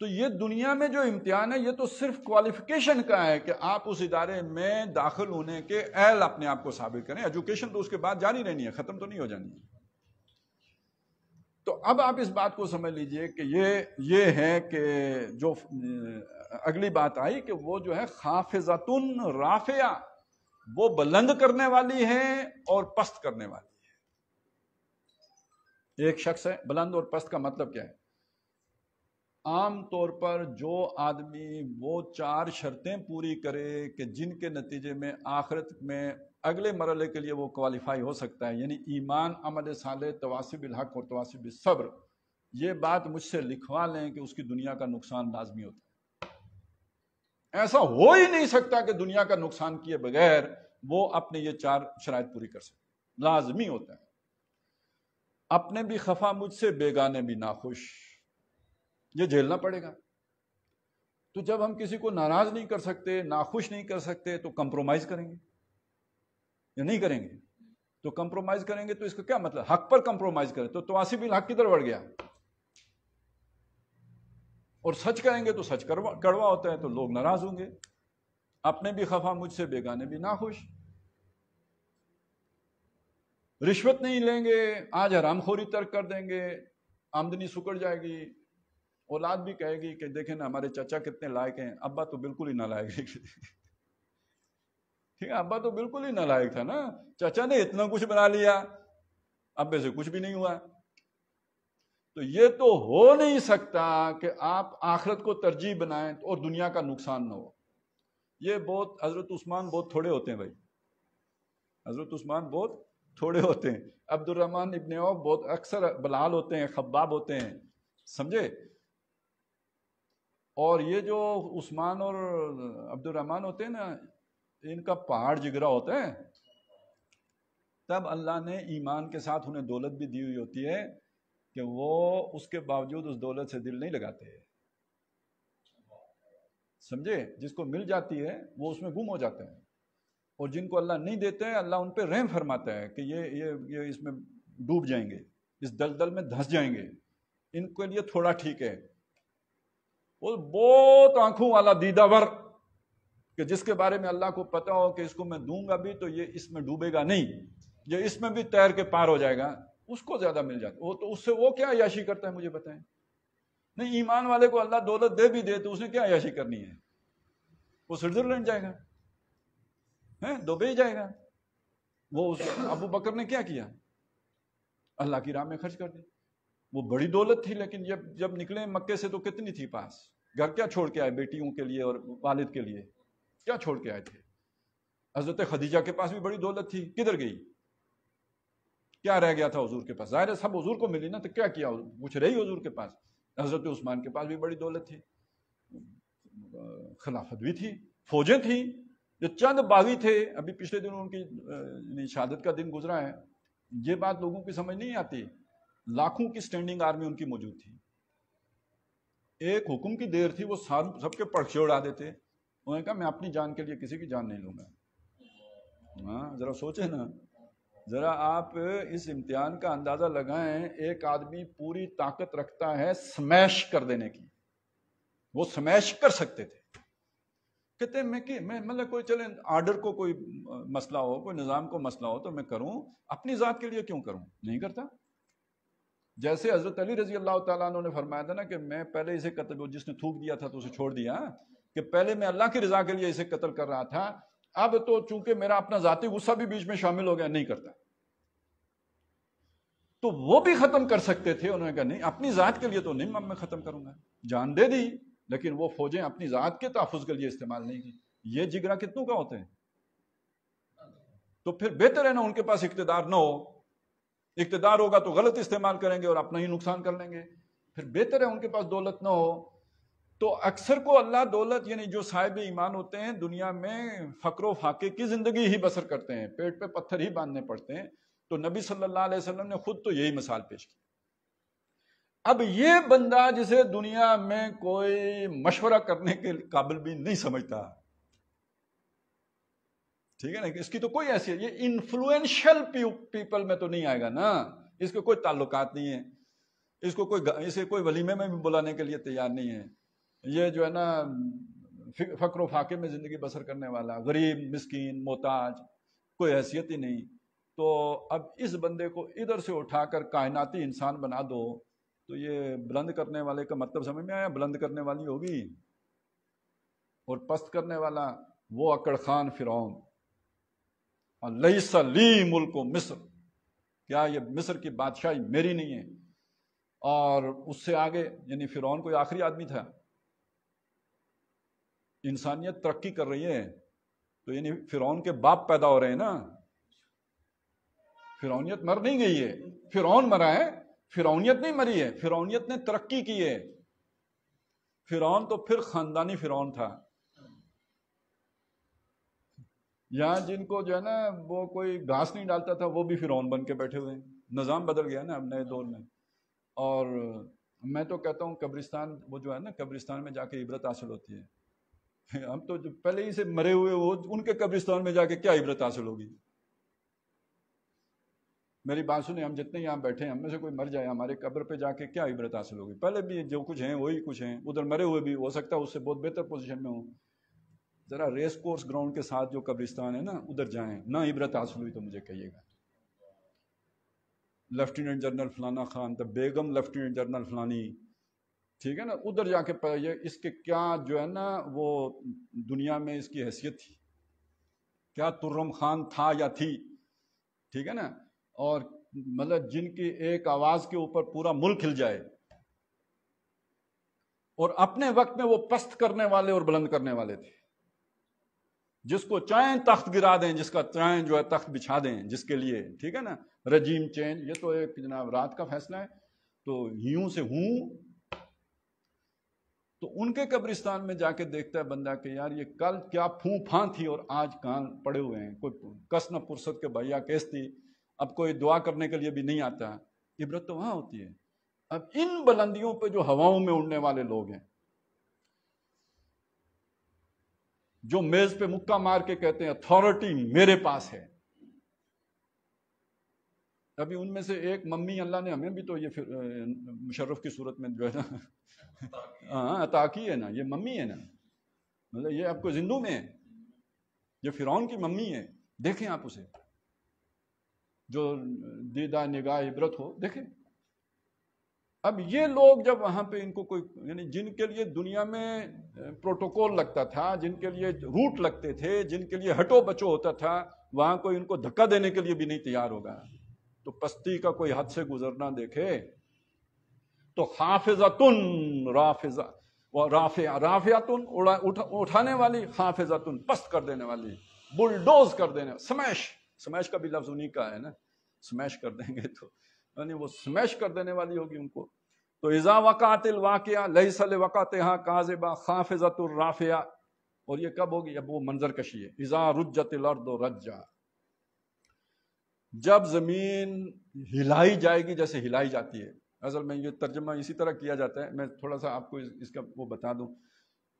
تو یہ دنیا میں جو امتحان ہے یہ تو صرف کوالیفیکیشن کا ہے کہ آپ اس ادارے میں داخل ہونے کے اہل اپنے آپ کو ثابت کریں. ایجوکیشن تو اس کے بعد جاری رہنی ہے، ختم تو نہیں ہو جانی. تو اب آپ اس بات کو سمجھ لیجئے کہ یہ ہے کہ جو اگلی بات آئی کہ وہ جو ہے خافضۃ رافعہ، وہ بلند کرنے والی ہے اور پست کرنے والی ہے. ایک شخص ہے. بلند اور پست کا مطلب کیا ہے؟ عام طور پر جو آدمی وہ 4 شرطیں پوری کرے کہ جن کے نتیجے میں آخرت میں اگلے مرحلے کے لیے وہ کوالیفائی ہو سکتا ہے، یعنی ایمان، عمل صالح، تواصی بالحق اور تواصی بالصبر، یہ بات مجھ سے لکھوا لیں کہ اس کی دنیا کا نقصان لازمی ہوتا ہے. ایسا ہو ہی نہیں سکتا کہ دنیا کا نقصان کیے بغیر وہ اپنے یہ 4 شرائط پوری کر سکے. لازمی ہوتا ہے. اپنے بھی خفا مجھ سے، بیگانے بھی ناخوش، یہ جھیلنا پڑے گا. تو جب ہم کسی کو ناراض نہیں کر سکتے، ناخوش نہیں کر سکتے، تو کمپرومائز کریں گے یا نہیں کریں گے؟ تو کمپرومائز کریں گے تو اس کا کیا مطلب؟ حق پر کمپرومائز کریں تو تواصی بالحق کدھر بڑھ گیا؟ اور سچ کہیں گے تو سچ کڑوا ہوتا ہے تو لوگ ناراض ہوں گے. اپنے بھی خفا مجھ سے، بیگانے بھی ناخوش. رشوت نہیں لیں گے، آج حرام خوری ترک کر دیں گے، آمدنی سکڑ جائے گی. اولاد بھی کہے گی کہ دیکھیں نا ہمارے چچا کتنے لائق ہیں، ابا تو بالکل ہی نالائق ہے. ٹھیک ہے، ابا تو بالکل ہی نالائق تھا نا، چچا نے اتنا کچھ بنا لیا، ابے سے کچھ بھی نہیں ہوا. تو یہ تو ہو نہیں سکتا کہ آپ آخرت کو ترجیح بنائیں اور دنیا کا نقصان نہ ہو. یہ بہت، حضرت عثمان بہت تھوڑے ہوتے ہیں بھائی. حضرت عثمان بہت تھوڑے ہوتے ہیں، عبد الرحمن ابن عوف بہت اکثر بلال ہوتے ہیں، خباب ہوتے ہیں، سمجھے؟ اور یہ جو عثمان اور عبد الرحمن ہوتے ہیں نا، ان کا پہاڑ جگرا ہوتا ہے، تب اللہ نے ایمان کے ساتھ انہیں دولت بھی دی ہوئی ہوتی ہے کہ وہ اس کے باوجود اس دولت سے دل نہیں لگاتے، سمجھے؟ جس کو مل جاتی ہے وہ اس میں گم ہو جاتا ہے، اور جن کو اللہ نہیں دیتے ہیں اللہ ان پہ رحم فرماتا ہے کہ یہ اس میں ڈوب جائیں گے، اس دلدل میں دھس جائیں گے، ان کے لیے تھوڑا ٹھیک ہے۔ وہ بہت آنکھوں والا دیدہ ور کہ جس کے بارے میں اللہ کو پتا ہو کہ اس کو میں دوں گا بھی تو یہ اس میں ڈوبے گا نہیں، یہ اس میں بھی تیر کے پار ہو جائے گا، اس کو زیادہ مل جاتا ہے۔ وہ تو اس سے وہ کیا عیاشی کرتا ہے مجھے بتائیں؟ نہیں، ایمان والے کو اللہ دولت دے بھی دے تو اس نے کیا عیاشی کرنی ہے؟ وہ سوئٹزرلینڈ جائے گا، دبئی جائے گا۔ وہ ابو بکر نے کیا کیا؟ اللہ کی راہ میں خرچ کر دی۔ وہ بڑی دولت تھی لیکن جب نکلے مکے سے تو کتنی تھی پاس؟ گھر کیا چھوڑ کے آئے بیٹیوں کے لیے اور والد کے لیے؟ کیا چھوڑ کے آئے تھے؟ حضرت خدیجہ کے پاس بھی بڑی دولت تھی، کدھر گئی؟ کیا رہ گیا تھا حضور کے پاس؟ ظاہر ہے سب حضور کو ملی نا، تو کیا کیا؟ کچھ رہی حضور کے پاس؟ حضرت عثمان کے پاس بھی بڑی دولت تھی، خلافت بھی تھی، فوجیں تھیں، جو چند باغی تھے۔ ابھی پچھلے دن ان کی شہادت کا دن گزرا ہے، یہ بات لوگوں کی سمجھ نہیں آتی، لاکھوں کی سٹینڈنگ آرمی ان کی موجود تھی، ایک حکم کی دیر تھی، وہ سب کے پرچے اڑا دیتے۔ انہوں نے کہا میں اپنی جان کے لیے کسی کی جان نہیں لوں گا۔ ہاں ذرا سوچیں نا، ذرا آپ اس امتحان کا اندازہ لگائیں، ایک آدمی پوری طاقت رکھتا ہے سمیش کر دینے کی، وہ سمیش کر سکتے تھے، کہتے ہیں میں مطلب کوئی چلیں آرڈر کو کوئی مسئلہ ہو، کوئی نظام کو مسئلہ ہو تو میں کروں، اپنی ذات کے لیے کیوں کروں؟ نہیں کرتا۔ جیسے حضرت علی رضی اللہ تعالیٰ عنہ نے فرمایا تھا نا کہ میں پہلے اسے قتل، جس نے تھوک دیا تھا تو اسے چھوڑ دیا، کہ پہلے میں اللہ کی رضا کے لیے اسے قتل کر رہا تھا، اب تو چونکہ میرا اپنا ذاتی غصہ بھی بیچ میں شامل ہو گیا، نہیں کرتا۔ تو وہ بھی ختم کر سکتے تھے، انہوں نے کہا نہیں، اپنی ذات کے لیے تو نہیں میں ختم کروں گا، جان دے دی، لیکن وہ فوجیں اپنی ذات کے تحفظ کے لیے استعمال نہیں کی۔ یہ جگرا کتنوں کا ہوتے ہیں؟ تو پھر بہتر ہے نا ان کے پاس اقتدار نہ ہو، اقتدار ہوگا تو غلط استعمال کریں گے اور اپنا ہی نقصان کر لیں گے، پھر بہتر ہے ان کے پاس دولت نہ ہو۔ تو اکثر کو اللہ دولت، یعنی جو صاحب ایمان ہوتے ہیں دنیا میں فقر و فاقے کی زندگی ہی بسر کرتے ہیں، پیٹ پہ پتھر ہی باندھنے پڑتے ہیں، تو نبی صلی اللہ علیہ وسلم نے خود تو یہی مثال پیش کی۔ اب یہ بندہ جسے دنیا میں کوئی مشورہ کرنے کے قابل بھی نہیں سمجھتا، ٹھیک ہے نا، اس کی تو کوئی حیثیت، یہ انفلوئنشل پیپل میں تو نہیں آئے گا نا، اس کے کوئی تعلقات نہیں ہیں، اسے کوئی ولیمے میں بھی بلانے کے لیے تیار نہیں ہے، یہ جو ہے نا فقر و فاقے میں زندگی بسر کرنے والا، غریب مسکین محتاج، کوئی حیثیت ہی نہیں۔ تو اب اس بندے کو ادھر سے اٹھا کر کائناتی انسان بنا دو تو یہ بلند کرنے والے کا مطلب سمجھ میں آیا؟ بلند کرنے والی ہوگی، اور پست کرنے والا وہ اکڑ خان فرعون، لیس لی ملک مصر، کیا یہ مصر کی بادشاہی میری نہیں ہے؟ اور اس سے آگے یعنی فرعون کوئی آخری آدمی تھا؟ انسانیت ترقی کر رہی ہے تو یعنی فرعون کے باپ پیدا ہو رہے ہیں نا، فرعونیت مر نہیں گئی ہے، فرعون مرا ہے، فرعونیت نہیں مری ہے، فرعونیت نے ترقی کی ہے۔ فرعون تو پھر خاندانی فرعون تھا، یہاں جن کو جو ہے نا وہ کوئی گھاس نہیں ڈالتا تھا وہ بھی فرعون بن کے بیٹھے ہوئے ہیں، نظام بدل گیا نا اب نئے دور میں۔ اور میں تو کہتا ہوں قبرستان، وہ جو ہے نا قبرستان میں جا کے عبرت حاصل ہوتی ہے، ہم تو جو پہلے ہی سے مرے ہوئے وہ ان کے قبرستان میں جا کے کیا عبرت حاصل ہوگی؟ میری بات سنیں، ہم جتنے یہاں بیٹھے ہیں ہم میں سے کوئی مر جائے ہمارے قبر پہ جا کے کیا عبرت حاصل ہوگی؟ پہلے بھی جو کچھ ہیں وہی کچھ ہیں، ادھر مرے ہوئے بھی ہو سکتا ہے اس سے بہت بہتر پوزیشن میں ہوں۔ ذرا ریس کورس گراؤنڈ کے ساتھ جو قبرستان ہے نا ادھر جائیں، نہ عبرت حاصل ہوئی تو مجھے کہیے گا۔ لیفٹیننٹ جنرل فلانا خان، تو بیگم لیفٹیننٹ جنرل فلانی، ٹھیک ہے نا، ادھر جا کے اس کے کیا جو ہے نا وہ دنیا میں اس کی حیثیت تھی، کیا ترم خان تھا یا تھی، ٹھیک ہے نا، اور مطلب جن کی ایک آواز کے اوپر پورا ملک ہل جائے، اور اپنے وقت میں وہ پست کرنے والے اور بلند کرنے والے تھے۔ جس کو چاہیں تخت گرا دیں، جس کا چاہیں جو ہے تخت بچھا دیں، جس کے لیے، ٹھیک ہے نا، رجیم چینج، یہ تو ایک جناب رات کا فیصلہ ہے، تو یوں سے ہوں. تو ان کے قبرستان میں جا کے دیکھتا ہے بندہ کہ یار یہ کل کیا پھوں پھاں تھی اور آج کان پڑے ہوئے ہیں، کوئی کس نہ پرست کے بھیا کیس تھی، اب کوئی دعا کرنے کے لیے بھی نہیں آتا. عبرت تو وہاں ہوتی ہے. اب ان بلندیوں پہ جو ہواؤں میں اڑنے والے لوگ ہیں، جو میز پہ مکہ مار کے کہتے ہیں اتھارٹی میرے پاس ہے. ابھی ان میں سے ایک ممی اللہ نے ہمیں بھی تو یہ مشرف کی صورت میں جو ہے نا ہاں عطا کی ہے نا، یہ ممی ہے نا، مطلب یہ آپ کو زندوں میں ہے، یہ فرعون کی ممی ہے. دیکھیں آپ اسے، جو دیدہ نگاہ عبرت ہو، دیکھیں. اب یہ لوگ جب وہاں پہ ان کو کوئی، یعنی جن کے لیے دنیا میں پروٹوکول لگتا تھا، جن کے لیے روٹ لگتے تھے، جن کے لیے ہٹو بچو ہوتا تھا، وہاں کوئی ان کو دھکا دینے کے لیے بھی نہیں تیار ہوگا. تو پستی کا کوئی حد سے گزرنا دیکھے تو خافضتن رافضہ، رافعتن اٹھانے والی، خافضتن پست کر دینے والی، بلڈوز کر دینے، سمیش کا بھی لفظ انہی کا ہے نا، سمیش کر دیں گے تو یعنی وہ سمیش کر دینے والی ہوگی ان کو. تو اذا وقعت الواقعہ لیس لوقعتہا کاذبہ خافضۃ الرافعہ. اور یہ کب ہوگی؟ اب وہ منظر کشی ہے. اذا رجت الارض رجا، جب زمین ہلائی جائے گی جیسے ہلائی جاتی ہے. اصل میں یہ ترجمہ اسی طرح کیا جاتا ہے. میں تھوڑا سا آپ کو اس کا وہ بتا دوں.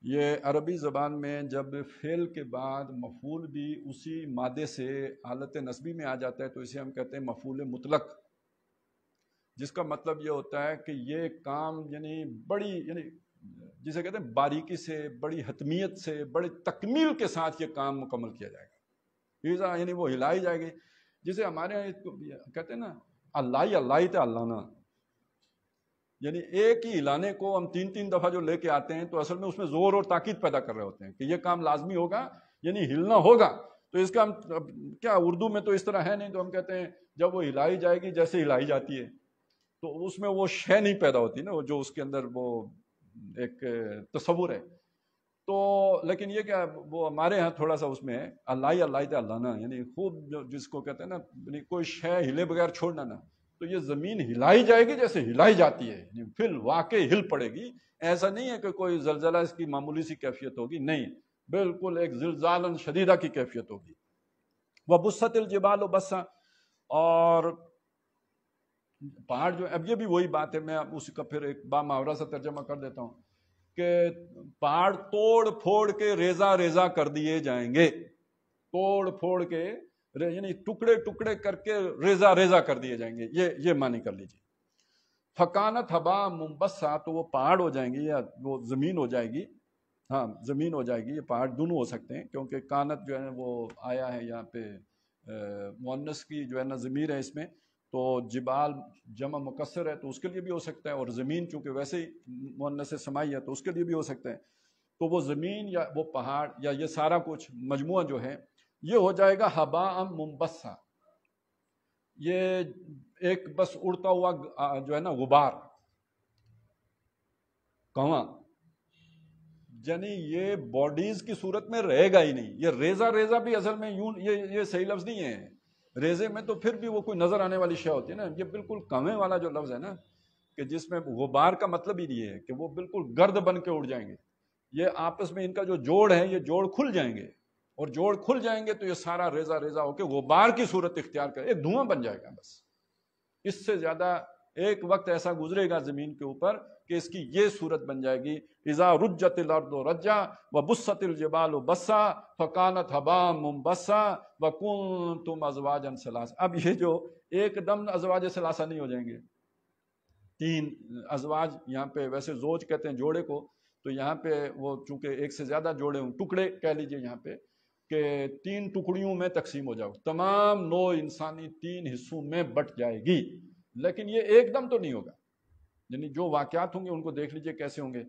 یہ عربی زبان میں جب فعل کے بعد مفعول بھی اسی مادے سے حالت نسبی میں آ جاتا ہے تو اسے ہم کہتے ہیں مفعول مطلق، جس کا مطلب یہ ہوتا ہے کہ یہ کام یعنی بڑی، یعنی جسے کہتے ہیں باریکی سے، بڑی حتمیت سے، بڑی تکمیل کے ساتھ یہ کام مکمل کیا جائے گا. یعنی وہ ہلائی جائے گی، جسے ہمارے یہاں کہتے ہیں نا اللہ تے اللہ نا، یعنی ایک ہی ہلانے کو ہم تین دفعہ جو لے کے آتے ہیں تو اصل میں اس میں زور اور تاکید پیدا کر رہے ہوتے ہیں کہ یہ کام لازمی ہوگا، یعنی ہلنا ہوگا. تو اس کا ہم کیا اردو میں تو اس طرح ہے نہیں، تو ہم کہتے ہیں جب وہ ہلائی جائے گی جیسے ہلائی جاتی ہے، تو اس میں وہ شے نہیں پیدا ہوتی نا، جو اس کے اندر وہ ایک تصور ہے. تو لیکن یہ کیا وہ ہمارے ہاں تھوڑا سا اس میں ہے اللہ تے اللہ نا، یعنی خوب جس کو کہتے ہیں نا کوئی شے ہلے بغیر چھوڑنا نا. تو یہ زمین ہلائی جائے گی جیسے ہلائی جاتی ہے، یعنی پھر واقع ہل پڑے گی. ایسا نہیں ہے کہ کوئی زلزلہ اس کی معمولی سی کیفیت ہوگی، نہیں، بالکل ایک زلزالاً شدیدہ کی کیفیت ہوگی. وَبُسَّتِ الْجِبَالُ بَسًّا، اور پہاڑ جو، اب یہ بھی وہی بات ہے، میں اس کا پھر ایک بامحاورہ سے ترجمہ کر دیتا ہوں کہ پہاڑ توڑ پھوڑ کے ریزہ ریزہ کر دیے جائیں گے. توڑ پھوڑ کے یعنی ٹکڑے ٹکڑے کر کے ریزہ ریزہ کر دیے جائیں گے، یہ معنی کر لیجیے. فکانت ہبا منبسا، تو وہ پہاڑ ہو جائیں گے یا وہ زمین ہو جائے گی. ہاں زمین ہو جائے گی، یہ پہاڑ دونوں ہو سکتے ہیں کیونکہ کانت جو ہے وہ آیا ہے یہاں پہ مؤنث کی جو ہے نا ضمیر ہے اس میں، تو جبال جمع مکسر ہے تو اس کے لیے بھی ہو سکتا ہے، اور زمین چونکہ ویسے ہی مؤنث سمائی ہے تو اس کے لیے بھی ہو سکتا ہے. تو وہ زمین یا وہ پہاڑ یا یہ سارا کچھ مجموعہ جو ہے یہ ہو جائے گا ہباء منبثا، یہ ایک بس اڑتا ہوا جو ہے نا غبار، کنواں، یعنی یہ باڈیز کی صورت میں رہے گا ہی نہیں. یہ ریزہ ریزہ بھی اصل میں یوں یہ صحیح لفظ نہیں ہے. ریزے میں تو پھر بھی وہ کوئی نظر آنے والی شے ہوتی ہے نا، یہ بالکل کنویں والا جو لفظ ہے نا کہ جس میں غبار کا مطلب ہی یہ ہے کہ وہ بالکل گرد بن کے اڑ جائیں گے. یہ آپس میں ان کا جو جوڑ ہے یہ جوڑ کھل جائیں گے، اور جوڑ کھل جائیں گے تو یہ سارا ریزہ ریزہ ہو کے غبار کی صورت اختیار کرے، ایک دھواں بن جائے گا. بس اس سے زیادہ ایک وقت ایسا گزرے گا زمین کے اوپر کہ اس کی یہ صورت بن جائے گی. اذا رجت الارض رجا وبست الجبال بسا فکانت ہباء منبثا وکنتم ازواجا ثلاثا. اب یہ جو ایک دم ازواج ثلاثہ نہیں ہو جائیں گے، تین ازواج، یہاں پہ ویسے زوج کہتے ہیں جوڑے کو، تو یہاں پہ وہ چونکہ ایک سے زیادہ جوڑے ہوں، ٹکڑے کہہ لیجئے یہاں پہ کہ تین ٹکڑیوں میں تقسیم ہو جاؤ، تمام نوع انسانی تین حصوں میں بٹ جائے گی. لیکن یہ ایک دم تو نہیں ہوگا، یعنی جو واقعات ہوں گے ان کو دیکھ لیجئے کیسے ہوں گے.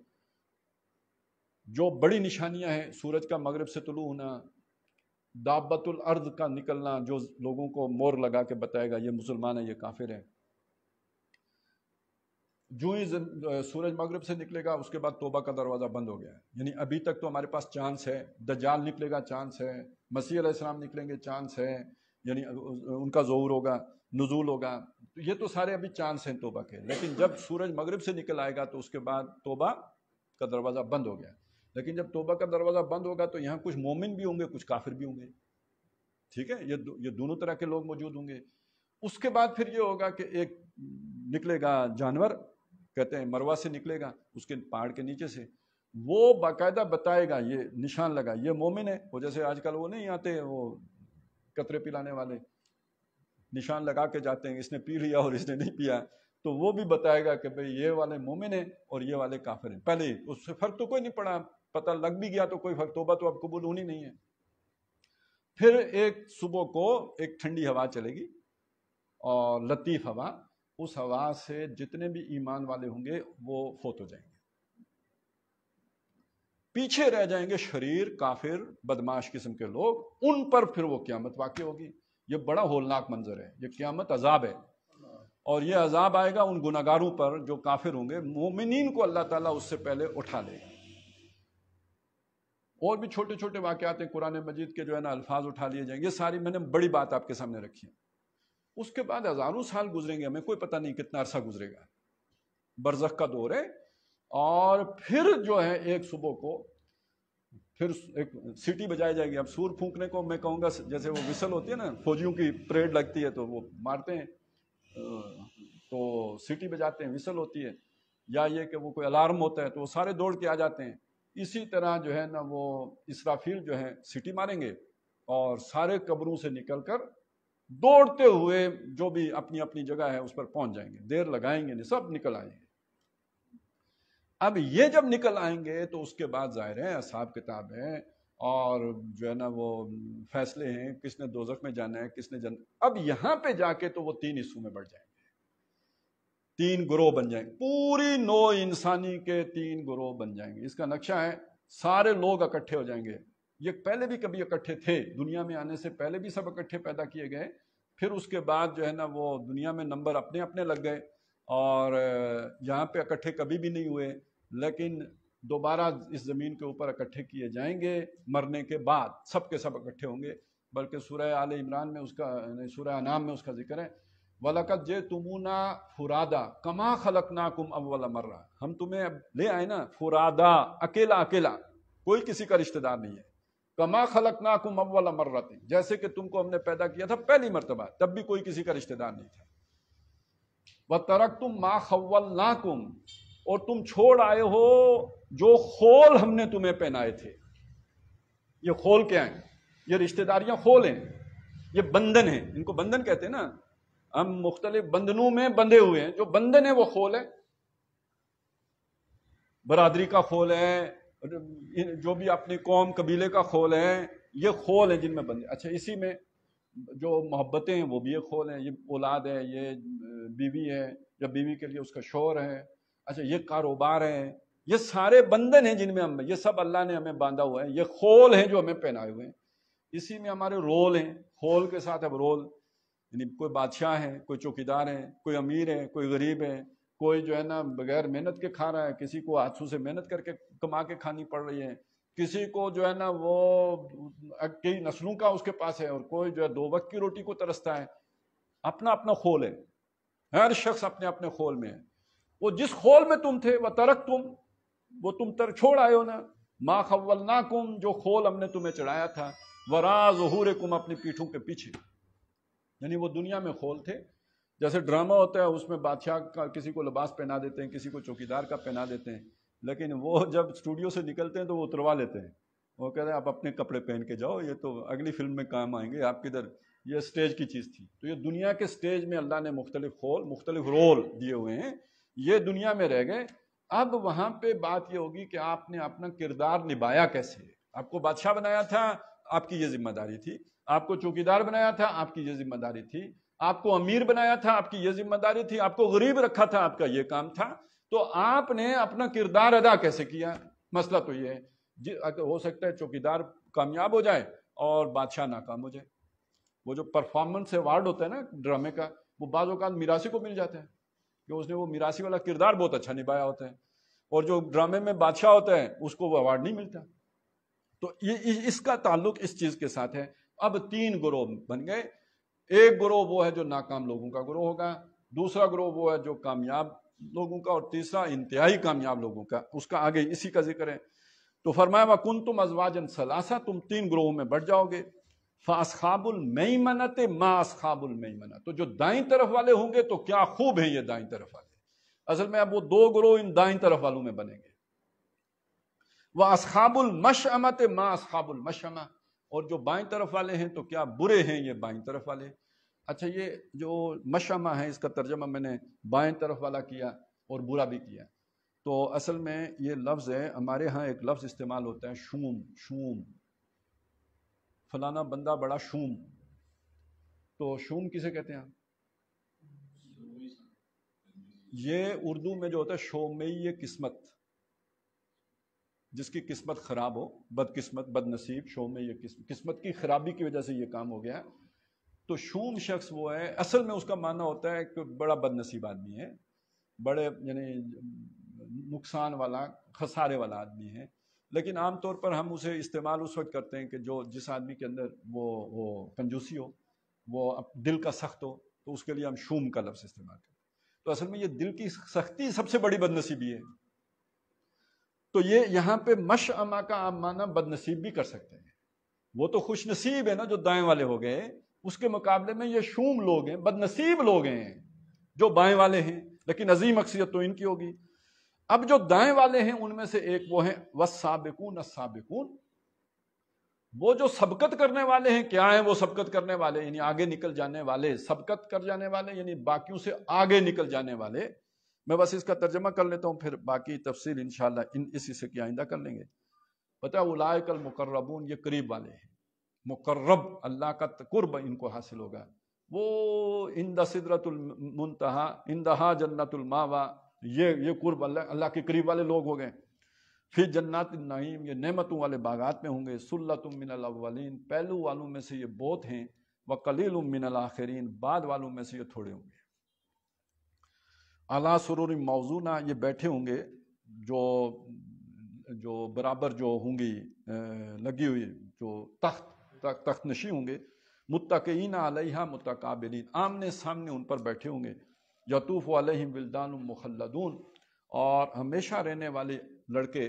جو بڑی نشانیاں ہیں، سورج کا مغرب سے طلوع ہونا، دابت الارض کا نکلنا جو لوگوں کو مور لگا کے بتائے گا یہ مسلمان ہے یہ کافر ہے، جو ہی سورج مغرب سے نکلے گا اس کے بعد توبہ کا دروازہ بند ہو گیا ہے. یعنی ابھی تک تو ہمارے پاس چانس ہے، دجال نکلے گا چانس ہے، مسیح علیہ السلام نکلیں گے چانس ہے، یعنی ان کا ظہور ہوگا، نزول ہوگا، تو یہ تو سارے ابھی چانس ہیں توبہ کے. لیکن جب سورج مغرب سے نکل آئے گا تو اس کے بعد توبہ کا دروازہ بند ہو گیا. لیکن جب توبہ کا دروازہ بند ہوگا تو یہاں کچھ مومن بھی ہوں گے، کچھ کافر بھی ہوں گے. ٹھیک ہے، یہ دونوں طرح کے لوگ موجود ہوں گے. اس کے بعد پھر یہ ہوگا کہ ایک نکلے گا جانور، کہتے ہیں مروا سے نکلے گا، اس کے پہاڑ کے نیچے سے، وہ باقاعدہ بتائے گا، یہ نشان لگا یہ مومن ہے. وہ جیسے آج کل وہ نہیں آتے وہ قطرے پلانے والے، نشان لگا کے جاتے ہیں، اس نے پی لیا اور اس نے نہیں پیا، تو وہ بھی بتائے گا کہ بھئی یہ والے مومن ہیں اور یہ والے کافر ہیں. پہلے اس سے فرق تو کوئی نہیں پڑا، پتہ لگ بھی گیا تو کوئی فرق، توبہ تو اب قبول ہونی نہیں ہے. پھر ایک صبح کو ایک ٹھنڈی ہوا چلے گی اور لطیف ہوا، اس ہوا سے جتنے بھی ایمان والے ہوں گے وہ فوت ہو جائیں گے. پیچھے رہ جائیں گے شریر، کافر، بدماش قسم کے لوگ، ان پر پھر وہ قیامت واقع ہوگی. یہ بڑا ہولناک منظر ہے، یہ قیامت عذاب ہے. اور یہ عذاب آئے گا ان گناہگاروں پر جو کافر ہوں گے. مومنین کو اللہ تعالیٰ اس سے پہلے اٹھا لے گا. اور بھی چھوٹے چھوٹے واقعات ہیں قرآن مجید کے جو ہے نا، الفاظ اٹھا لیے جائیں گے. یہ ساری میں نے بڑی بات آپ کے سامنے رکھی ہے. اس کے بعد ہزاروں سال گزریں گے، ہمیں کوئی پتہ نہیں کتنا عرصہ گزرے گا، برزخ کا دور ہے. اور پھر جو ہے ایک صبح کو پھر ایک سیٹی بجائی جائے گی. اب سور پھونکنے کو میں کہوں گا جیسے وہ وسل ہوتی ہے نا، فوجیوں کی پریڈ لگتی ہے تو وہ مارتے ہیں تو سیٹی بجاتے ہیں، وسل ہوتی ہے. یا یہ کہ وہ کوئی الارم ہوتا ہے تو وہ سارے دوڑ کے آ جاتے ہیں. اسی طرح جو ہے نا وہ اسرافیل جو ہے سیٹی ماریں گے اور سارے قبروں سے نکل کر دوڑتے ہوئے جو بھی اپنی اپنی جگہ ہے اس پر پہنچ جائیں گے. دیر لگائیں گے نہیں، سب نکل آئیں گے. اب یہ جب نکل آئیں گے تو اس کے بعد ظاہر ہے اصحاب کتاب ہیں اور جو ہے نا وہ فیصلے ہیں، کس نے دوزخ میں جانا ہے، کس نے جانا. اب یہاں پہ جا کے تو وہ 3 حصوں میں بڑھ جائیں گے، 3 گروہ بن جائیں گے. پوری نوع انسانی کے 3 گروہ بن جائیں گے. اس کا نقشہ ہے سارے لوگ اکٹھے ہو جائیں گے. یہ پہلے بھی کبھی اکٹھے تھے، دنیا میں آنے سے پہلے بھی سب اکٹھے پیدا کیے گئے. پھر اس کے بعد جو ہے نا وہ دنیا میں نمبر اپنے اپنے لگ گئے اور یہاں پہ اکٹھے کبھی بھی نہیں ہوئے. لیکن دوبارہ اس زمین کے اوپر اکٹھے کیے جائیں گے مرنے کے بعد، سب کے سب اکٹھے ہوں گے. بلکہ سورہ آل عمران میں اس کا، سورہ انعام میں اس کا ذکر ہے، وَلَقَدْ جِئْتُمُونَا فُرَادَا كَمَا خَلَقْنَاكُمْ أَوَّلَ مَرَّةٍ. ہم تمہیں لے آئے نا فرادا، اکیلا اکیلا، کوئی کسی کا رشتہ دار نہیں ہے. كَمَا خَلَقْنَاكُمْ أَوَّلَ مَرَّةٍ، جیسے کہ تم کو ہم نے پیدا کیا تھا پہلی مرتبہ، تب بھی کوئی کسی کا رشتہ دار نہیں تھا. وَتَرَكْتُمْ مَا خَوَّلْنَاكُمْ، اور تم چھوڑ آئے ہو جو خول ہم نے تمہیں پہنائے تھے. یہ خول کیا ہیں؟ یہ رشتہ داریاں خول ہیں، یہ بندھن ہیں. ان کو بندھن کہتے ہیں نا. ہم مختلف بندھنوں میں بندھے ہوئے ہیں، جو بندھن ہے وہ خول ہے. برادری کا خول ہے، جو بھی اپنی قوم قبیلے کا خول ہے، یہ خول ہے جن میں بندھے. اچھا، اسی میں جو محبتیں ہیں وہ بھی ایک خول ہیں. یہ اولاد ہے، یہ بیوی ہے، یا بیوی کے لیے اس کا شوہر ہے. اچھا، یہ کاروبار ہے، یہ سارے بندھن ہیں جن میں ہم، یہ سب اللہ نے ہمیں باندھا ہوا ہے. یہ خول ہیں جو ہمیں پہنائے ہوئے ہیں. اسی میں ہمارے رول ہیں. خول کے ساتھ اب رول، یعنی کوئی بادشاہ ہے، کوئی چوکیدار ہے، کوئی امیر ہے، کوئی غریب ہے، کوئی جو ہے نا بغیر محنت کے کھا رہا ہے، کسی کو ہاتھوں سے محنت کر کے کما کے کھانی پڑ رہی ہے، کسی کو جو ہے نا وہ کئی نسلوں کا اس کے پاس ہے، اور کوئی جو ہے 2 وقت کی روٹی کو ترستا ہے. اپنا اپنا خول ہے، ہر شخص اپنے اپنے خول میں ہے. وہ جس خول میں تم تھے، وَتَرَكْتُمْ، وہ تم چھوڑ آئے ہو نا، مَا خَوَّلْنَاكُمْ، جو خول ہم نے تمہیں چڑھایا تھا، وَرَاءَ ظُهُورِكُمْ، اپنی پیٹھوں کے پیچھے. یعنی وہ دنیا میں خول تھے. جیسے ڈرامہ ہوتا ہے اس میں بادشاہ کا کسی کو لباس پہنا دیتے ہیں، کسی کو چوکیدار کا پہنا دیتے ہیں، لیکن وہ جب اسٹوڈیو سے نکلتے ہیں تو وہ اتروا لیتے ہیں. وہ کہتے ہیں آپ اپنے کپڑے پہن کے جاؤ، یہ تو اگلی فلم میں کام آئیں گے آپ کدھر. یہ سٹیج کی چیز تھی. تو یہ دنیا کے سٹیج میں اللہ نے مختلف خول، مختلف رول دیے ہوئے ہیں. یہ دنیا میں رہ گئے. اب وہاں پہ بات یہ ہوگی کہ آپ نے اپنا کردار نبھایا کیسے. آپ کو بادشاہ بنایا تھا، آپ کی یہ ذمہ داری تھی. آپ کو چوکیدار بنایا تھا، آپ کی یہ ذمہ داری تھی. آپ کو امیر بنایا تھا، آپ کی یہ ذمہ داری تھی. آپ کو غریب رکھا تھا، آپ کا یہ کام تھا. تو آپ نے اپنا کردار ادا کیسے کیا؟ مسئلہ تو یہ ہے. ہو سکتا ہے چوکیدار کامیاب ہو جائے اور بادشاہ ناکام ہو جائے. وہ جو پرفارمنس ایوارڈ ہوتا ہے نا ڈرامے کا، وہ بعض اوقات میراثی کو مل جاتا ہے. کہ اس نے وہ میراثی والا کردار بہت اچھا نبھایا ہوتا ہے، اور جو ڈرامے میں بادشاہ ہوتا ہے اس کو وہ ایوارڈ نہیں ملتا. تو یہ اس کا تعلق اس چیز کے ساتھ ہے. اب 3 گروہ بن گئے. ایک گروہ وہ ہے جو ناکام لوگوں کا گروہ ہوگا، دوسرا گروہ وہ ہے جو کامیاب لوگوں کا، اور تیسرا انتہائی کامیاب لوگوں کا. اس کا آگے اسی کا ذکر ہے. تو فرمایا وَكُنْتُمْ أَزْوَاجًا ثَلَاثَةً، تم 3 گروہوں میں بٹ جاؤ گے. فَأَصْحَابُ الْمَيْمَنَةِ مَا أَصْحَابُ الْمَيْمَنَةِ، تو جو دائیں طرف والے ہوں گے تو کیا خوب ہیں یہ دائیں طرف والے. اصل میں اب وہ 2 گروہ ان دائیں طرف والوں میں بنیں گے. وَأَصْحَابُ الْمَشْأَمَةِ مَا أَصْحَابُ الْمَشْأَمَةِ، اور جو بائیں طرف والے ہیں تو کیا برے ہیں یہ بائیں طرف والے. اچھا، یہ جو مشأمہ ہے اس کا ترجمہ میں نے بائیں طرف والا کیا اور برا بھی کیا. تو اصل میں یہ لفظ ہے، ہمارے ہاں ایک لفظ استعمال ہوتا ہے شوم. شوم، فلانا بندہ بڑا شوم. تو شوم کسے کہتے ہیں؟ یہ اردو میں جو ہوتا ہے شومی قسمت، جس کی قسمت خراب ہو، بد قسمت، بد نصیب. شومی قسمت کی خرابی کی وجہ سے یہ کام ہو گیا. تو شوم شخص وہ ہے، اصل میں اس کا معنی ہوتا ہے کہ بڑا بد نصیب آدمی ہے، بڑے یعنی نقصان والا، خسارے والا آدمی ہے. لیکن عام طور پر ہم اسے استعمال اس وقت کرتے ہیں کہ جس آدمی کے اندر وہ کنجوسی ہو، وہ دل کا سخت ہو، تو اس کے لیے ہم شوم کا لفظ استعمال کرتے ہیں. تو اصل میں یہ دل کی سختی سب سے بڑی بد نصیبی ہے. تو یہ یہاں پہ مشأمہ کا آپ معنی بد نصیب بھی کر سکتے ہیں. وہ تو خوش نصیب ہے نا جو دائیں والے ہو گئے، اس کے مقابلے میں یہ شوم لوگ ہیں، بد نصیب لوگ ہیں جو بائیں والے ہیں. لیکن عظیم اکثریت تو ان کی ہوگی. اب جو دائیں والے ہیں ان میں سے ایک وہ ہیں والسابقون السابقون، وہ جو سبقت کرنے والے ہیں. کیا ہیں وہ سبقت کرنے والے؟ یعنی آگے نکل جانے والے، سبقت کر جانے والے یعنی باقیوں سے آگے نکل جانے والے. میں بس اس کا ترجمہ کر لیتا ہوں، پھر باقی تفصیل انشاءاللہ اسی سے کی آئندہ کر لیں گے. پتہ ہے اولئک المقربون، یہ قریب والے ہیں. مقرب، اللہ کا قرب ان کو حاصل ہوگا. وہ عند سدرۃ المنتہا عندہا جنت الماوا، یہ قرب اللہ کے قریب والے لوگ ہو گئے. فی جنات النعیم، یہ نعمتوں والے باغات میں ہوں گے. سلۃ من الاولین، پہلو والوں میں سے یہ بہت ہیں. وقلیل من الاخرین، بعد والوں میں سے یہ تھوڑے ہوں گے. اعلیٰ سرور موضونہ، یہ بیٹھے ہوں گے جو برابر جو ہوں گی لگی ہوئی، جو تخت نشی ہوں گے. متکئین علیہا متقابلین، آمنے سامنے ان پر بیٹھے ہوں گے. یطوف علیہم ولدان مخلدون، اور ہمیشہ رہنے والے لڑکے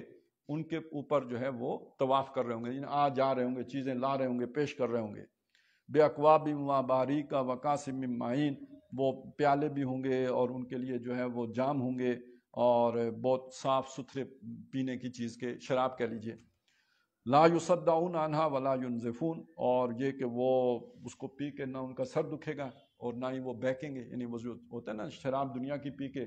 ان کے اوپر جو ہے وہ طواف کر رہے ہوں گے، یعنی آ جا رہے ہوں گے، چیزیں لا رہے ہوں گے، پیش کر رہے ہوں گے. بے اکواب و باریکا وقاسم من معین، وہ پیالے بھی ہوں گے اور ان کے لیے جو ہے وہ جام ہوں گے، اور بہت صاف ستھرے پینے کی چیز کے، شراب کہہ لیجئے. لا یصدعون عنہا ولا ینزفون، اور یہ کہ وہ اس کو پی کے نہ ان کا سر دکھے گا اور نہ ہی وہ بہکیں گے. یعنی وہ جو ہوتا ہے نا شراب دنیا کی پی کے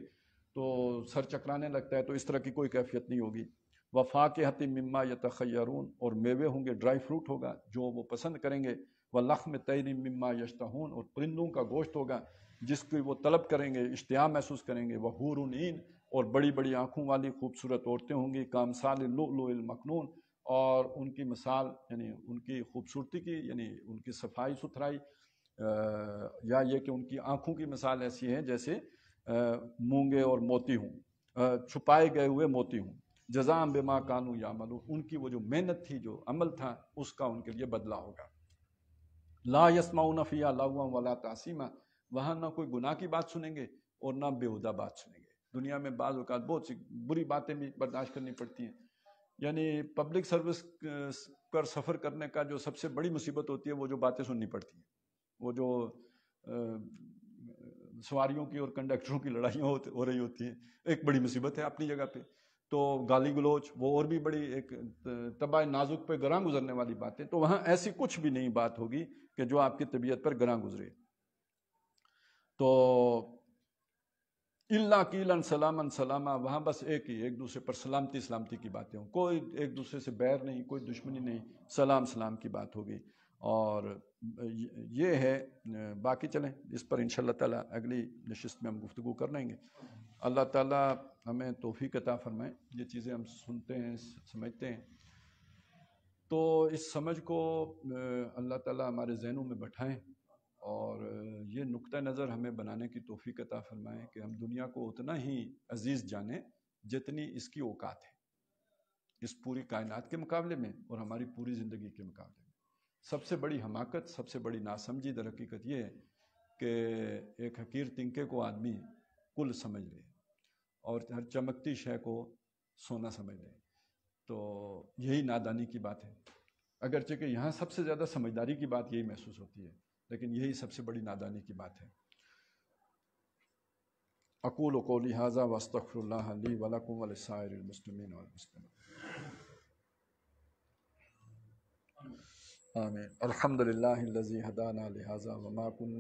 تو سر چکرانے لگتا ہے، تو اس طرح کی کوئی کیفیت نہیں ہوگی. وفاکہۃ مما یتخیرون، اور میوے ہوں گے، ڈرائی فروٹ ہوگا جو وہ پسند کریں گے. ولحم طیر مما یشتہون، اور پرندوں کا گوشت ہوگا جس کی وہ طلب کریں گے، اشتہا محسوس کریں گے. وحور عین، اور بڑی بڑی آنکھوں والی خوبصورت عورتیں ہوں گی. کامثال اللؤلؤ المکنون، اور ان کی مثال یعنی ان کی خوبصورتی کی، یعنی ان کی صفائی ستھرائی، یا یہ کہ ان کی آنکھوں کی مثال ایسی ہے جیسے مونگے اور موتی ہوں، چھپائے گئے ہوئے موتی ہوں. جزاء بما کانوا یعملون، ان کی وہ جو محنت تھی، جو عمل تھا، اس کا ان کے لیے بدلہ ہوگا. لا یسمعون فیہا لغوا ولا تأثیما، وہاں نہ کوئی گناہ کی بات سنیں گے اور نہ بیہودہ بات سنیں گے. دنیا میں بعض اوقات بہت سی بری باتیں بھی برداشت کرنی پڑتی ہیں. یعنی پبلک سروس پر سفر کرنے کا جو سب سے بڑی مصیبت ہوتی ہے وہ جو باتیں سننی پڑتی ہیں، وہ جو سواریوں کی اور کنڈکٹروں کی لڑائیاں ہو رہی ہوتی ہیں، ایک بڑی مصیبت ہے اپنی جگہ پہ. تو گالی گلوچ، وہ اور بھی بڑی ایک طبع نازک پہ گراں گزرنے والی باتیں. تو وہاں ایسی کچھ بھی نہیں بات ہوگی کہ جو آپ کی طبیعت پر گراں گزرے. تو الا قیلا سلاما سلاما، وہاں بس ایک دوسرے پر سلامتی کی باتیں ہوں، کوئی ایک دوسرے سے بیر نہیں، کوئی دشمنی نہیں، سلام کی بات ہوگی. اور یہ ہے. باقی چلیں اس پر انشاءاللہ تعالیٰ اگلی نشست میں ہم گفتگو کر لیں گے. اللہ تعالیٰ ہمیں توفیق عطا فرمائے. یہ چیزیں ہم سنتے ہیں، سمجھتے ہیں، تو اس سمجھ کو اللہ تعالیٰ ہمارے ذہنوں میں بٹھائیں اور یہ نقطہ نظر ہمیں بنانے کی توفیق عطا فرمائے کہ ہم دنیا کو اتنا ہی عزیز جانیں جتنی اس کی اوقات ہے، اس پوری کائنات کے مقابلے میں اور ہماری پوری زندگی کے مقابلے میں۔ سب سے بڑی حماقت، سب سے بڑی ناسمجھی در حقیقت یہ ہے کہ ایک حقیر تنکے کو آدمی کل سمجھ لے اور ہر چمکتی شے کو سونا سمجھ لے، تو یہی نادانی کی بات ہے۔ اگرچہ کہ یہاں سب سے زیادہ سمجھداری کی بات یہی محسوس ہوتی ہے، لیکن یہی سب سے بڑی نادانی کی بات ہے۔ اقول قولی ھذا واستغفر اللہ لی ولکم ولسائر المسلمین والمسلمات۔ آمین۔ الحمد للہ الذی ھدانا لھذا وما کنا